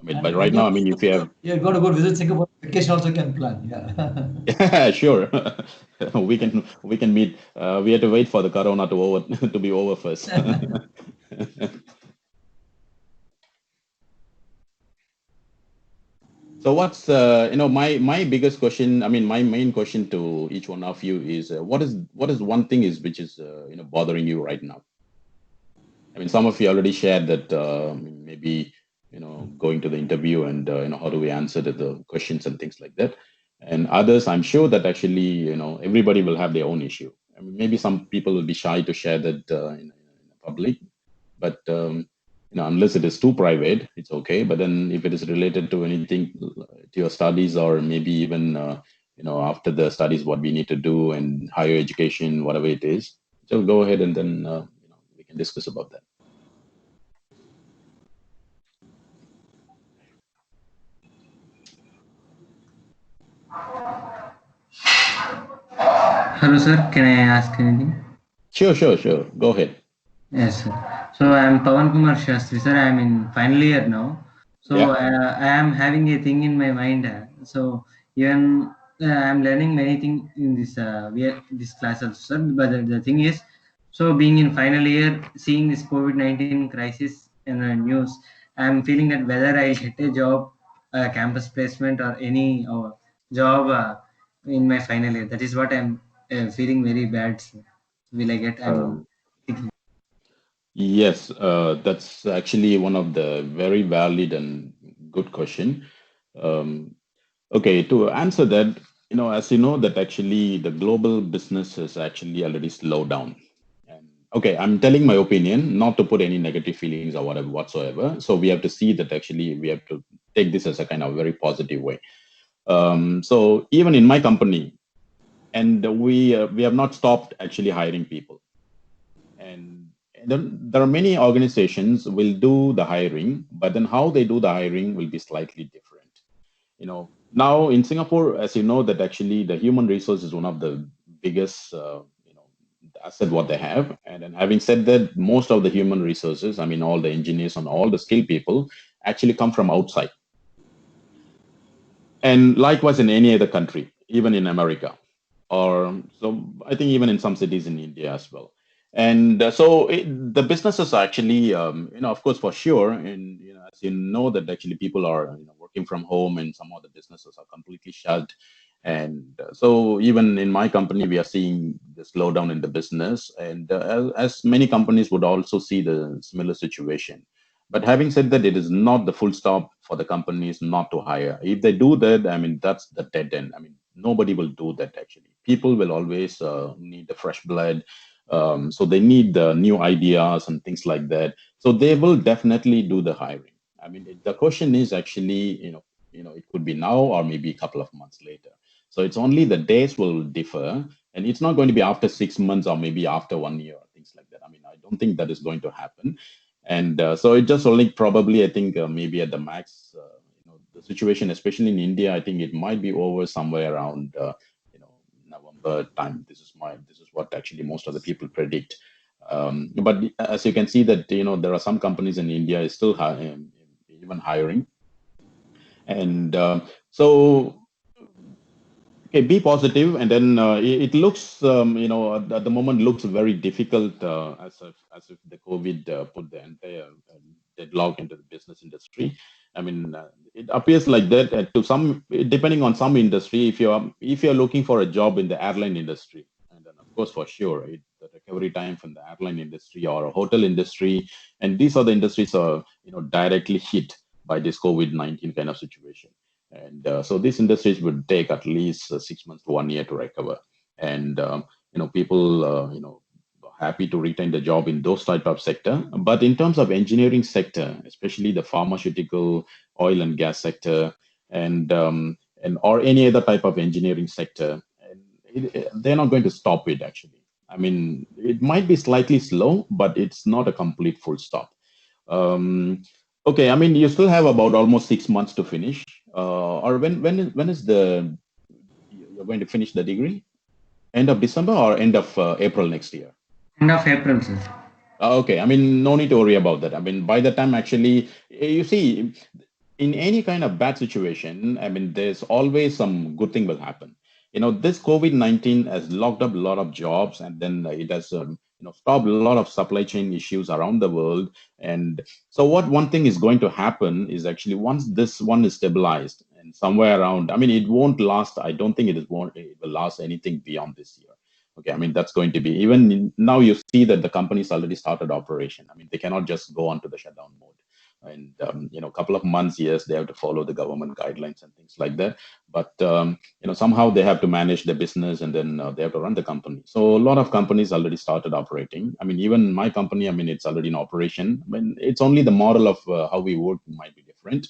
S1: I mean, but right now, I mean, if you have,
S2: you're going to go visit Singapore, vacation also can plan. Yeah.
S1: yeah, sure, we can meet. We have to wait for the corona to be over first. So what's my biggest question? I mean, my main question to each one of you is what is one thing which is bothering you right now? I mean, some of you already shared that maybe going to the interview and how do we answer the questions and things like that, and others, I'm sure that actually everybody will have their own issue. I mean, maybe some people will be shy to share that in public, but unless it is too private, it's okay. But then if it is related to anything to your studies, or maybe even after the studies, what we need to do and higher education, whatever it is, so go ahead and then we can discuss about that.
S5: Hello, sir. Can I ask anything?
S1: Sure. Go ahead.
S5: Yes, sir. So I am Pawan Kumar Shastri, sir. I am in final year now. So
S1: Yeah.
S5: I am having a thing in my mind. So even I am learning many things in this class also, sir. But the thing is, so being in final year, seeing this COVID-19 crisis in the news, I am feeling that whether I get a job, campus placement, or any job in my final year. That is what I am feeling very bad, sir. Will I get? I'm thinking.
S1: Yes, that's actually one of the very valid and good question. Um, okay, to answer that, as you know, that actually the global business has actually already slowed down. And okay, I'm telling my opinion, not to put any negative feelings or whatever whatsoever. So we have to see that actually we have to take this as a kind of very positive way. So even in my company, and we have not stopped actually hiring people, and then there are many organizations will do the hiring, but then how they do the hiring will be slightly different. Now in Singapore, as you know, that actually the human resource is one of the biggest asset what they have. And then having said that, most of the human resources, I mean all the engineers and all the skilled people, actually come from outside. And likewise in any other country, even in America, or so I think even in some cities in India as well. And the businesses are actually, of course, for sure, and as you know, that actually people are working from home, and some of the businesses are completely shut. And so even in my company, we are seeing the slowdown in the business, and as many companies would also see the similar situation. But having said that, it is not the full stop for the companies not to hire. If they do that, I mean, that's the dead end. I mean, nobody will do that actually. People will always need the fresh blood. So they need the new ideas and things like that. So they will definitely do the hiring. I mean, the question is actually, it could be now or maybe a couple of months later. So it's only the days will differ, and it's not going to be after 6 months or maybe after 1 year, things like that. I mean, I don't think that is going to happen. And so it just only probably, I think, maybe at the max, the situation, especially in India, I think it might be over somewhere around, November time. This is what actually most of the people predict. But as you can see that, there are some companies in India is still even hiring. And so okay, be positive, and then it looks, at the moment looks very difficult, as if the COVID put the entire deadlock into the business industry. I mean, it appears like that to some, depending on some industry. If you're looking for a job in the airline industry, and then of course for sure, the recovery time from the airline industry or a hotel industry, and these are the industries are directly hit by this COVID-19 kind of situation. And so these industries would take at least 6 months to 1 year to recover. And people happy to retain the job in those type of sector. But in terms of engineering sector, especially the pharmaceutical, oil and gas sector, and or any other type of engineering sector, they're not going to stop it actually. I mean, it might be slightly slow, but it's not a complete full stop. Okay, I mean, you still have about almost 6 months to finish. Or when is you're going to finish the degree? End of December or end of April next year?
S5: End of April, sir.
S1: Okay, I mean, no need to worry about that. I mean, by the time actually, you see, in any kind of bad situation, I mean, there's always some good thing will happen. This COVID-19 has locked up a lot of jobs, and then it has, stopped a lot of supply chain issues around the world. And so, what one thing is going to happen is actually once this one is stabilized and somewhere around, I mean, it won't last. I don't think it will last anything beyond this year. Okay, I mean, that's going to be now you see that the company's already started operation. I mean, they cannot just go on to the shutdown mode. And a couple of months, yes, they have to follow the government guidelines and things like that. But somehow they have to manage the business, and then they have to run the company. So a lot of companies already started operating. I mean, even my company, I mean, it's already in operation. I mean, it's only the model of how we work might be different.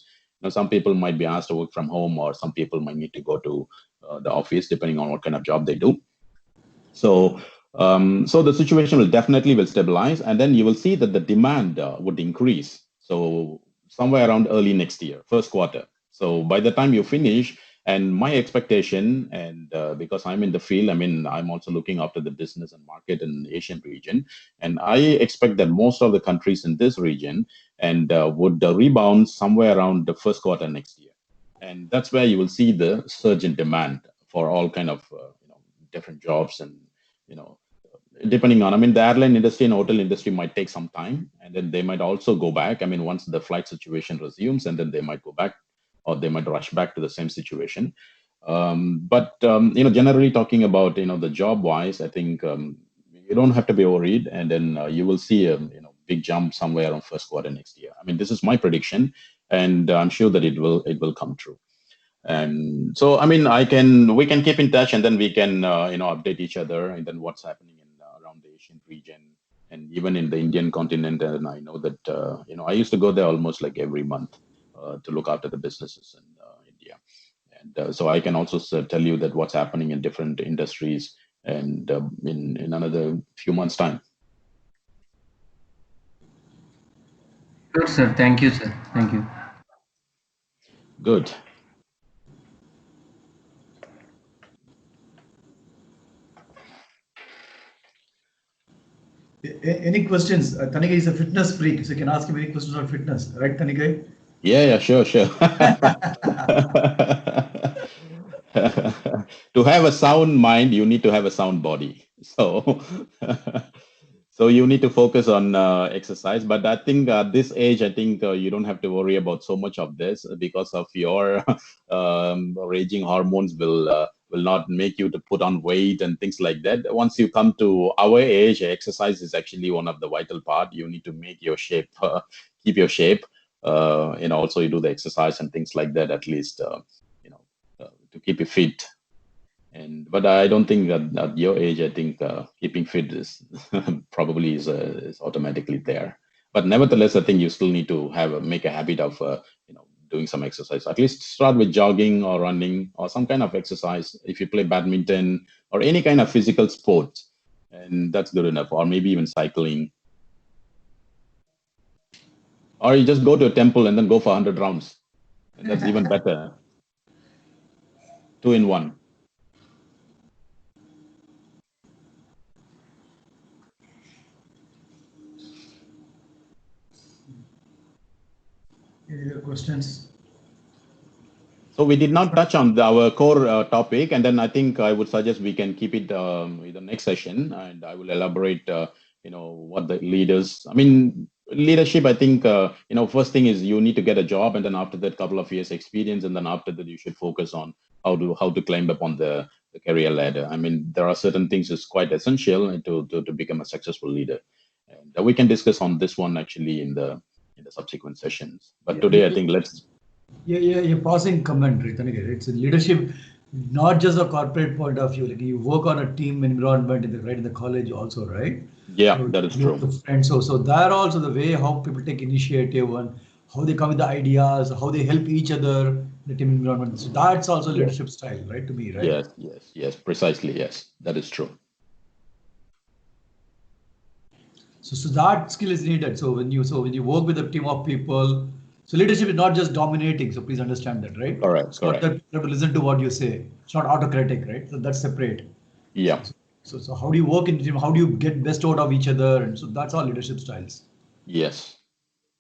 S1: Some people might be asked to work from home, or some people might need to go to the office, depending on what kind of job they do. So, so the situation will stabilize, and then you will see that the demand would increase. So somewhere around early next year, first quarter. So by the time you finish, and my expectation, and because I'm in the field, I mean, I'm also looking after the business and market in the Asian region, and I expect that most of the countries in this region and would rebound somewhere around the first quarter next year, and that's where you will see the surge in demand for all kind of different jobs. And depending on, I mean, the airline industry and hotel industry might take some time, and then they might also go back. I mean, once the flight situation resumes, and then they might go back, or they might rush back to the same situation. But generally talking about the job wise, I think you don't have to be worried, and then you will see a big jump somewhere on first quarter next year. I mean, this is my prediction, and I'm sure that it will come true. And so, I mean, we can keep in touch, and then we can update each other, and then what's happening in around the Asian region, and even in the Indian continent. And I know that I used to go there almost like every month to look after the businesses in India. And so I can also tell you that what's happening in different industries, and in another few months time.
S5: Sure, sir. Thank you, sir. Thank you.
S1: Good.
S2: Any questions? Thanigai is a fitness freak, so you can ask him any questions on fitness, right, Thanigai?
S1: Yeah, sure. To have a sound mind, you need to have a sound body. So, so you need to focus on exercise. But I think at this age, I think you don't have to worry about so much of this, because of your raging hormones will not make you to put on weight and things like that. Once you come to our age, exercise is actually one of the vital part. You need to make your shape, keep your shape. Also you do the exercise and things like that, at least to keep you fit. But I don't think at your age, I think keeping fit is probably is automatically there. But nevertheless, I think you still need to make a habit of doing some exercise. At least start with jogging or running or some kind of exercise. If you play badminton or any kind of physical sport, and that's good enough. Or maybe even cycling. Or you just go to a temple and then go for 100 rounds. And that's even better. 2 in 1.
S2: Any other questions?
S1: So we did not touch on our core topic, and then I think I would suggest we can keep it in the next session, and I will elaborate. What the leaders. I mean, leadership. I think first thing is you need to get a job, and then after that, couple of years experience, and then after that, you should focus on how to climb up on the career ladder. I mean, there are certain things is quite essential to become a successful leader, and we can discuss on this one actually in the subsequent sessions. But today, I think let's.
S2: Yeah, you're passing comment, Thanigai. It's in leadership, not just a corporate point of view. Like you work on a team environment in the college also, right?
S1: Yeah,
S2: So
S1: that is
S2: you have
S1: true.
S2: the friends. So there also the way how people take initiative and how they come with the ideas, how they help each other in the team environment. So that's also
S1: Yes,
S2: leadership style, right? To me, right?
S1: yes, precisely. Yes, that is true.
S2: So that skill is needed. So when you work with a team of people, so leadership is not just dominating. So please understand that, right?
S1: Correct,
S2: It's not
S1: correct.
S2: that you have to listen to what you say. It's not autocratic, right? So that's separate.
S1: Yeah,
S2: So how do you work in the team? How do you get best out of each other? And so that's all leadership styles.
S1: yes.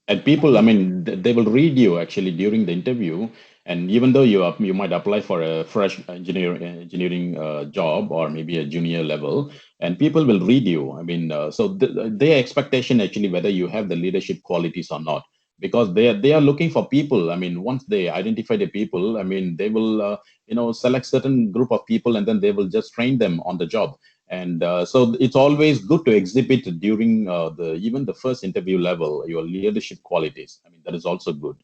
S1: And people, I mean, they will read you actually during the interview, and even though you might apply for a fresh engineering job or maybe a junior level, and people will read you. I mean, so their expectation actually whether you have the leadership qualities or not, because they are looking for people. I mean, once they identify the people, I mean, they will select certain group of people, and then they will just train them on the job. And so it's always good to exhibit during the even the first interview level your leadership qualities. I mean, that is also good,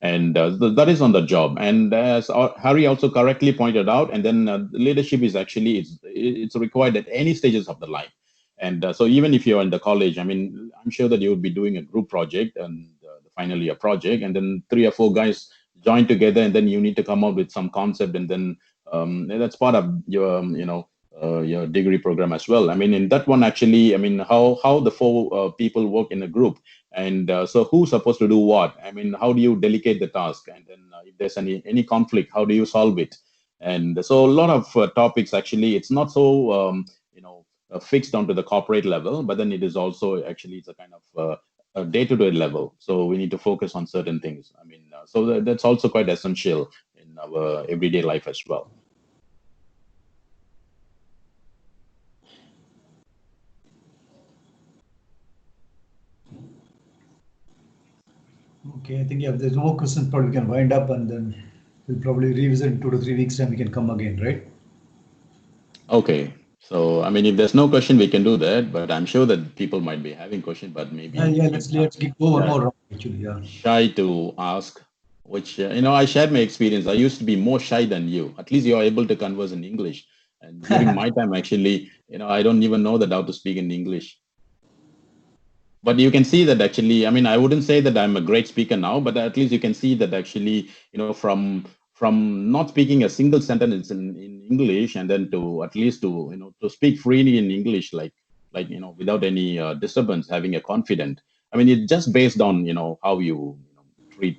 S1: and that is on the job. And as Harry also correctly pointed out, and then leadership is actually it's required at any stages of the life. And so even if you're in the college, I mean, I'm sure that you would be doing a group project and the final year project, and then 3 or 4 guys join together, and then you need to come up with some concept, and then that's part of your your degree program as well. I mean, in that one, actually, I mean, how the four people work in a group, and so who's supposed to do what? I mean, how do you delegate the task, and then if there's any conflict, how do you solve it? And so a lot of topics actually, it's not so fixed onto the corporate level, but then it is also actually it's a kind of a day-to-day level. So we need to focus on certain things. I mean, so that's also quite essential in our everyday life as well.
S2: Okay, I think if there's no more questions, probably we can wind up and then we'll probably revisit in 2 to 3 weeks time. We can come again, right?
S1: Okay. So, I mean, if there's no question, we can do that. But I'm sure that people might be having question, but
S2: Yeah,
S1: maybe
S2: yeah. Let's keep go one
S1: yeah,
S2: more round actually. Yeah.
S1: shy to ask. Which I shared my experience. I used to be more shy than you. At least you're able to converse in English. And during my time, actually, I don't even know that how to speak in English. But you can see that actually, I mean, I wouldn't say that I'm a great speaker now, but at least you can see that actually, from not speaking a single sentence in English, and then to at least to speak freely in English, like without any disturbance, having a confident. I mean, it's just based on how you treat,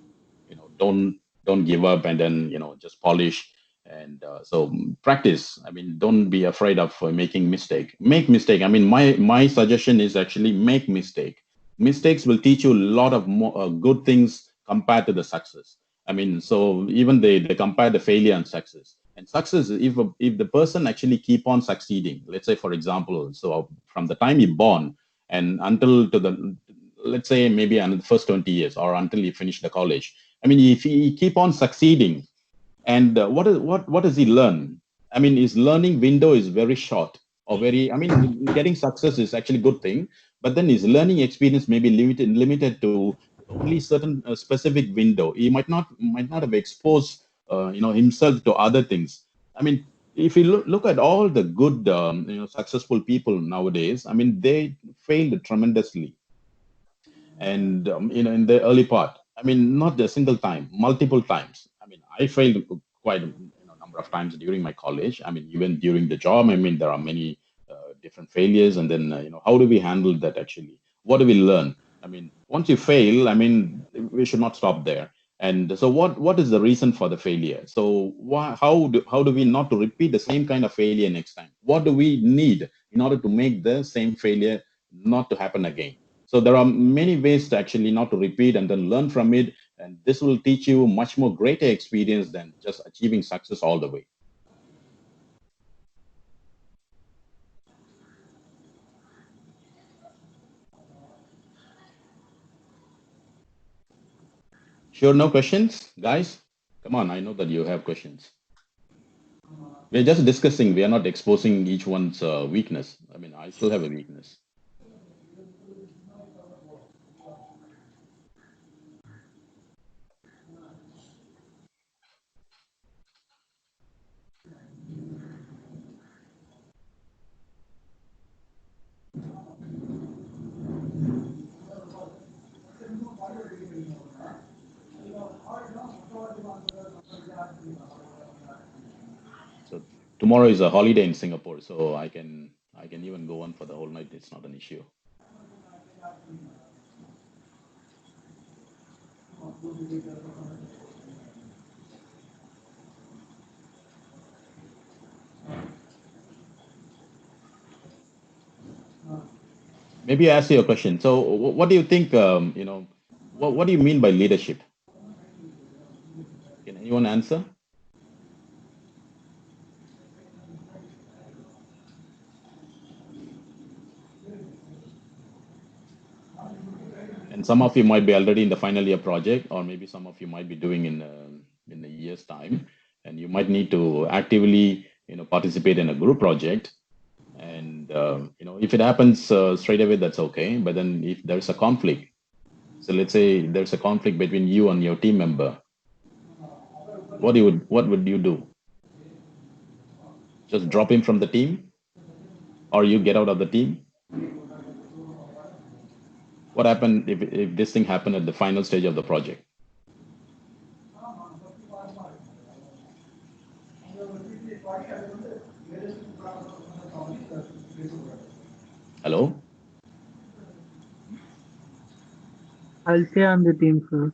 S1: don't give up, and then just polish. And so practice. I mean, don't be afraid of making make mistake. I mean, my suggestion is actually make mistakes will teach you a lot of more good things compared to the success. I mean, so even they compare the failure and success. And success, if the person actually keep on succeeding, let's say for example, so from the time you're born and until to the, let's say maybe in the first 20 years or until you finish the college. I mean, if he keep on succeeding, and what does he learn? I mean, his learning window is very short, or very. I mean, getting success is actually a good thing, but then his learning experience may be limited to only certain specific window. He might not have exposed himself to other things. I mean, if you look at all the good successful people nowadays, I mean, they failed tremendously, and in the early part. I mean, not a single time, multiple times. I mean, I failed quite a number of times during my college. I mean, even during the job. I mean, there are many different failures, and then how do we handle that actually? What do we learn? I mean, once you fail, I mean, we should not stop there. And so, what is the reason for the failure? So, how do we not to repeat the same kind of failure next time? What do we need in order to make the same failure not to happen again? So there are many ways to actually not to repeat and then learn from it. And this will teach you much more greater experience than just achieving success all the way. Sure, no questions, guys? Come on, I know that you have questions. We're just discussing. We are not exposing each one's weakness. I mean, I still have a weakness. So tomorrow is a holiday in Singapore, so I can even go on for the whole night. It's not an issue. Maybe I ask you a question. So what do you think? What do you mean by leadership? Can anyone answer? And some of you might be already in the final year project, or maybe some of you might be doing in a year's time, and you might need to actively participate in a group project. And if it happens straight away, that's okay. But then if there's a conflict, so let's say there's a conflict between you and your team member, what would you do? Just drop him from the team, or you get out of the team? What happened if this thing happened at the final stage of the project? Hello?
S3: I'll stay on the team, sir.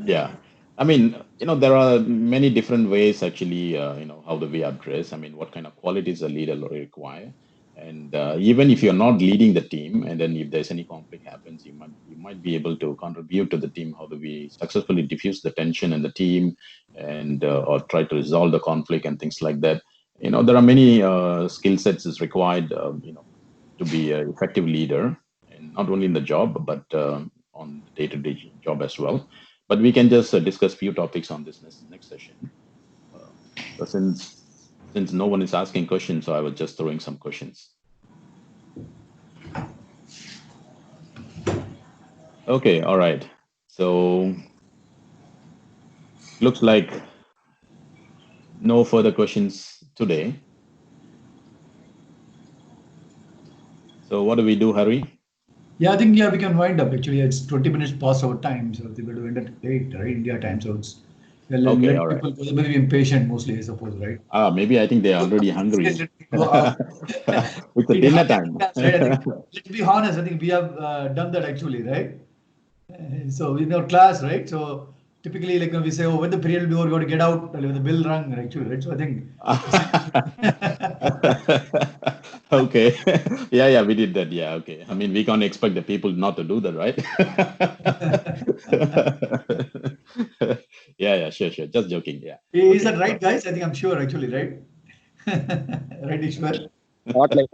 S1: Yeah. I mean, there are many different ways actually, how do we address, I mean, what kind of qualities a leader will require. And even if you're not leading the team, and then if there's any conflict happens, you might be able to contribute to the team. How do we successfully diffuse the tension in the team, and or try to resolve the conflict and things like that. There are many skill sets is required, to be an effective leader, and not only in the job, but on the day-to-day job as well. But we can just discuss few topics on this next session. So since no one is asking questions, so I was just throwing some questions. Okay, all right. So looks like no further questions today. So what do we do, Hari?
S2: Yeah, I think we can wind up. Actually, it's 20 minutes past our time, so we got to end at 8, right? India time. So it's
S1: Okay,
S2: let
S1: all right.
S2: people go. They may be impatient mostly, I suppose, right?
S1: Maybe I think they're already hungry.
S2: Let it go out.
S1: It's a
S2: We
S1: dinner
S2: have that
S1: time.
S2: class, right? I think, let's be honest, I think we have done that actually, right? So in our class, right? So typically, like when we say, oh, when the period will be over, we got to get out when the bell rung, actually, right? So I think.
S1: Okay. Yeah, we did that. Yeah, okay. I mean, we can't expect the people not to do that, right? Yeah, sure. Just joking. Yeah.
S2: Is
S1: Okay.
S2: that right, guys? I think I'm sure, actually, right? Right, Ishwar?
S4: Not like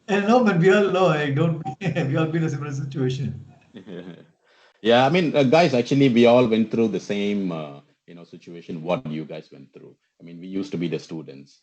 S2: And no, man, we all know, I don't, we all be in a similar situation.
S1: Yeah, I mean, guys, actually, we all went through the same, situation. What you guys went through. I mean, we used to be the students.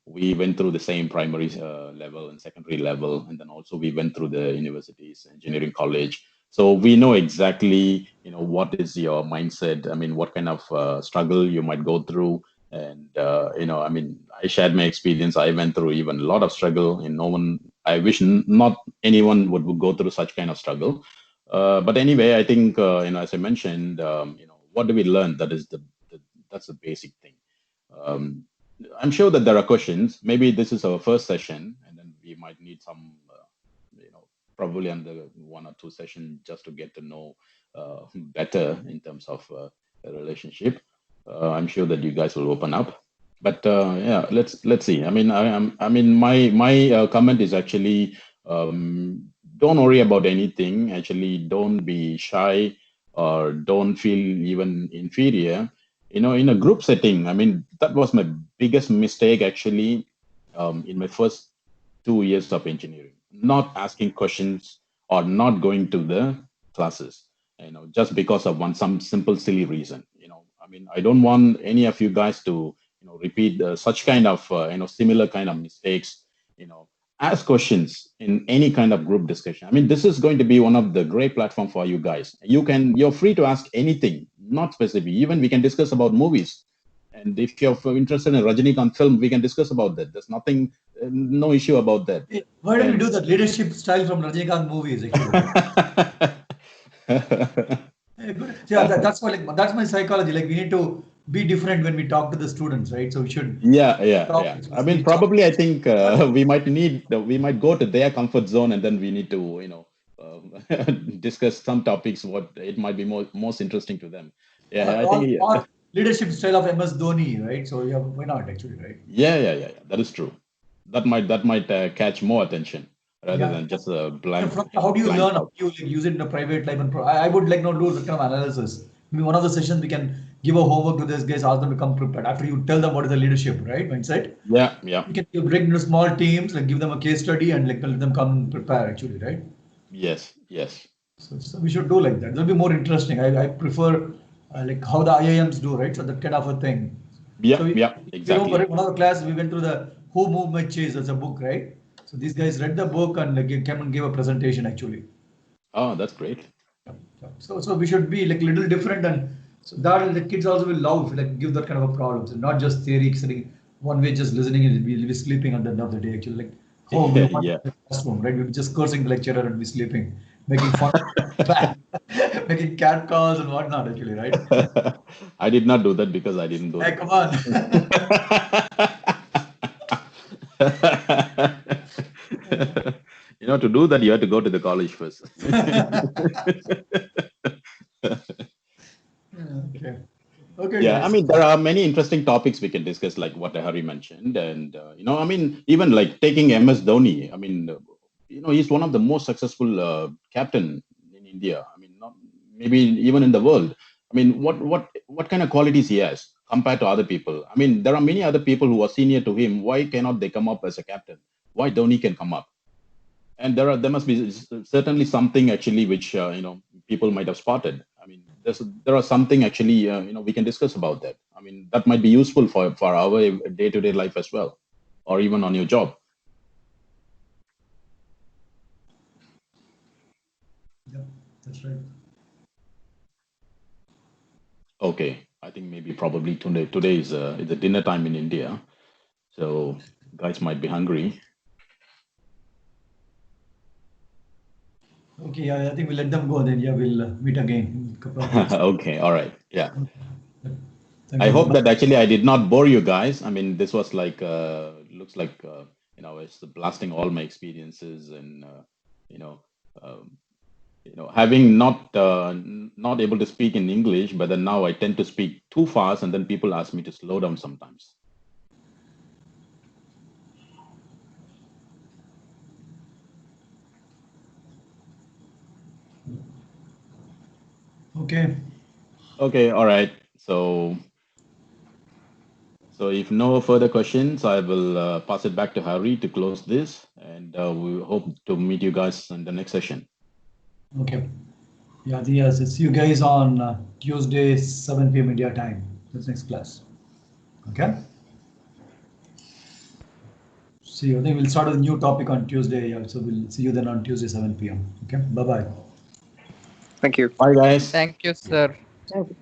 S1: We went through the same primary level and secondary level, and then also we went through the universities, engineering college. So we know exactly, what is your mindset. I mean, what kind of struggle you might go through. And I mean, I shared my experience. I went through even a lot of struggle, and no one. I wish not anyone would go through such kind of struggle. But anyway, I think as I mentioned, what do we learn? That's the basic thing. Um, I'm sure that there are questions. Maybe this is our first session, and then we might need some, probably under 1 or 2 sessions just to get to know better in terms of a relationship. I'm sure that you guys will open up. But yeah, let's see. I mean, my comment is actually don't worry about anything. Actually, don't be shy or don't feel even inferior. In a group setting, I mean, that was my biggest mistake actually in my first 2 years of engineering, not asking questions or not going to the classes, just because of some simple silly reason. I mean, I don't want any of you guys to repeat such kind of similar kind of mistakes. Ask questions in any kind of group discussion. I mean, this is going to be one of the great platform for you guys. You're free to ask anything, not specific. Even we can discuss about movies. And if you're interested in Rajinikanth film, we can discuss about that. There's nothing, no issue about that.
S2: Why don't we do that leadership style from Rajinikanth movies? Yeah, that's why, that's my psychology. Like, we need to be different when we talk to the students, right? So we should.
S1: Yeah. I mean, probably I think we might go to their comfort zone, and then we need to discuss some topics what it might be most interesting to them. Yeah, I think.
S2: Or leadership style of MS Dhoni, right? So yeah, why not actually, right?
S1: Yeah. That is true. That might catch more attention rather than just a blank.
S2: How do you learn? How do you use it in a private life? And I would like not do the kind of analysis. I mean, one of the sessions we can give a homework to these guys, ask them to come prepared. After you tell them what is the leadership, right? Mindset.
S1: Yeah.
S2: You break into small teams, like give them a case study and like let them come prepare actually, right?
S1: Yes.
S2: So we should do like that. It'll be more interesting. I prefer like how the IIMs do, right? So that kind of a thing.
S1: Yeah, exactly.
S2: One of the class we went through the Who Moved My Cheese. That's a book, right? So these guys read the book and like came and gave a presentation actually.
S1: Oh, that's great.
S2: So we should be like little different, and so that the kids also will love like give that kind of a problem. So not just theory sitting one way just listening and we'll be sleeping at the end of the day actually. Like how we want
S1: Yeah.
S2: the classroom, right? We'll be just cursing the lecturer and be sleeping, making fun, making cat calls and whatnot actually, right?
S1: I did not do that because I didn't do
S2: Hey,
S1: that.
S2: come on.
S1: To do that, you have to go to the college first.
S2: Okay.
S1: Yeah,
S2: Guys.
S1: I mean, there are many interesting topics we can discuss, like what Hari mentioned. And, I mean, even like taking MS Dhoni, I mean, he's one of the most successful captain in India. I mean, maybe even in the world. I mean, what kind of qualities he has compared to other people? I mean, there are many other people who are senior to him. Why cannot they come up as a captain? Why Dhoni can come up? And there must be certainly something actually which people might have spotted. I mean, there are something actually we can discuss about that. I mean, that might be useful for our day-to-day life as well, or even on your job.
S2: Yeah, that's right.
S1: Okay, I think maybe probably today is the dinner time in India, so guys might be hungry.
S2: Okay, I think we'll let them go then. Yeah, we'll meet again in a couple of weeks.
S1: Okay, all right, yeah.
S2: Thank
S1: I
S2: you.
S1: hope that actually I did not bore you guys. I mean, this was like looks like it's blasting all my experiences and um, having not able to speak in English, but then now I tend to speak too fast, and then people ask me to slow down sometimes. Okay, all right. So if no further questions, I will pass it back to Harry to close this, and we hope to meet you guys in the next session.
S2: Okay. Yeah, yes, see you guys on Tuesday, 7 p.m. India time. That's next class. Okay. See you. I think we'll start with a new topic on Tuesday. Yeah, so we'll see you then on Tuesday, 7 p.m. Okay. Bye bye.
S4: Thank you.
S1: Bye, guys.
S6: Thank you, sir.
S3: Thank you.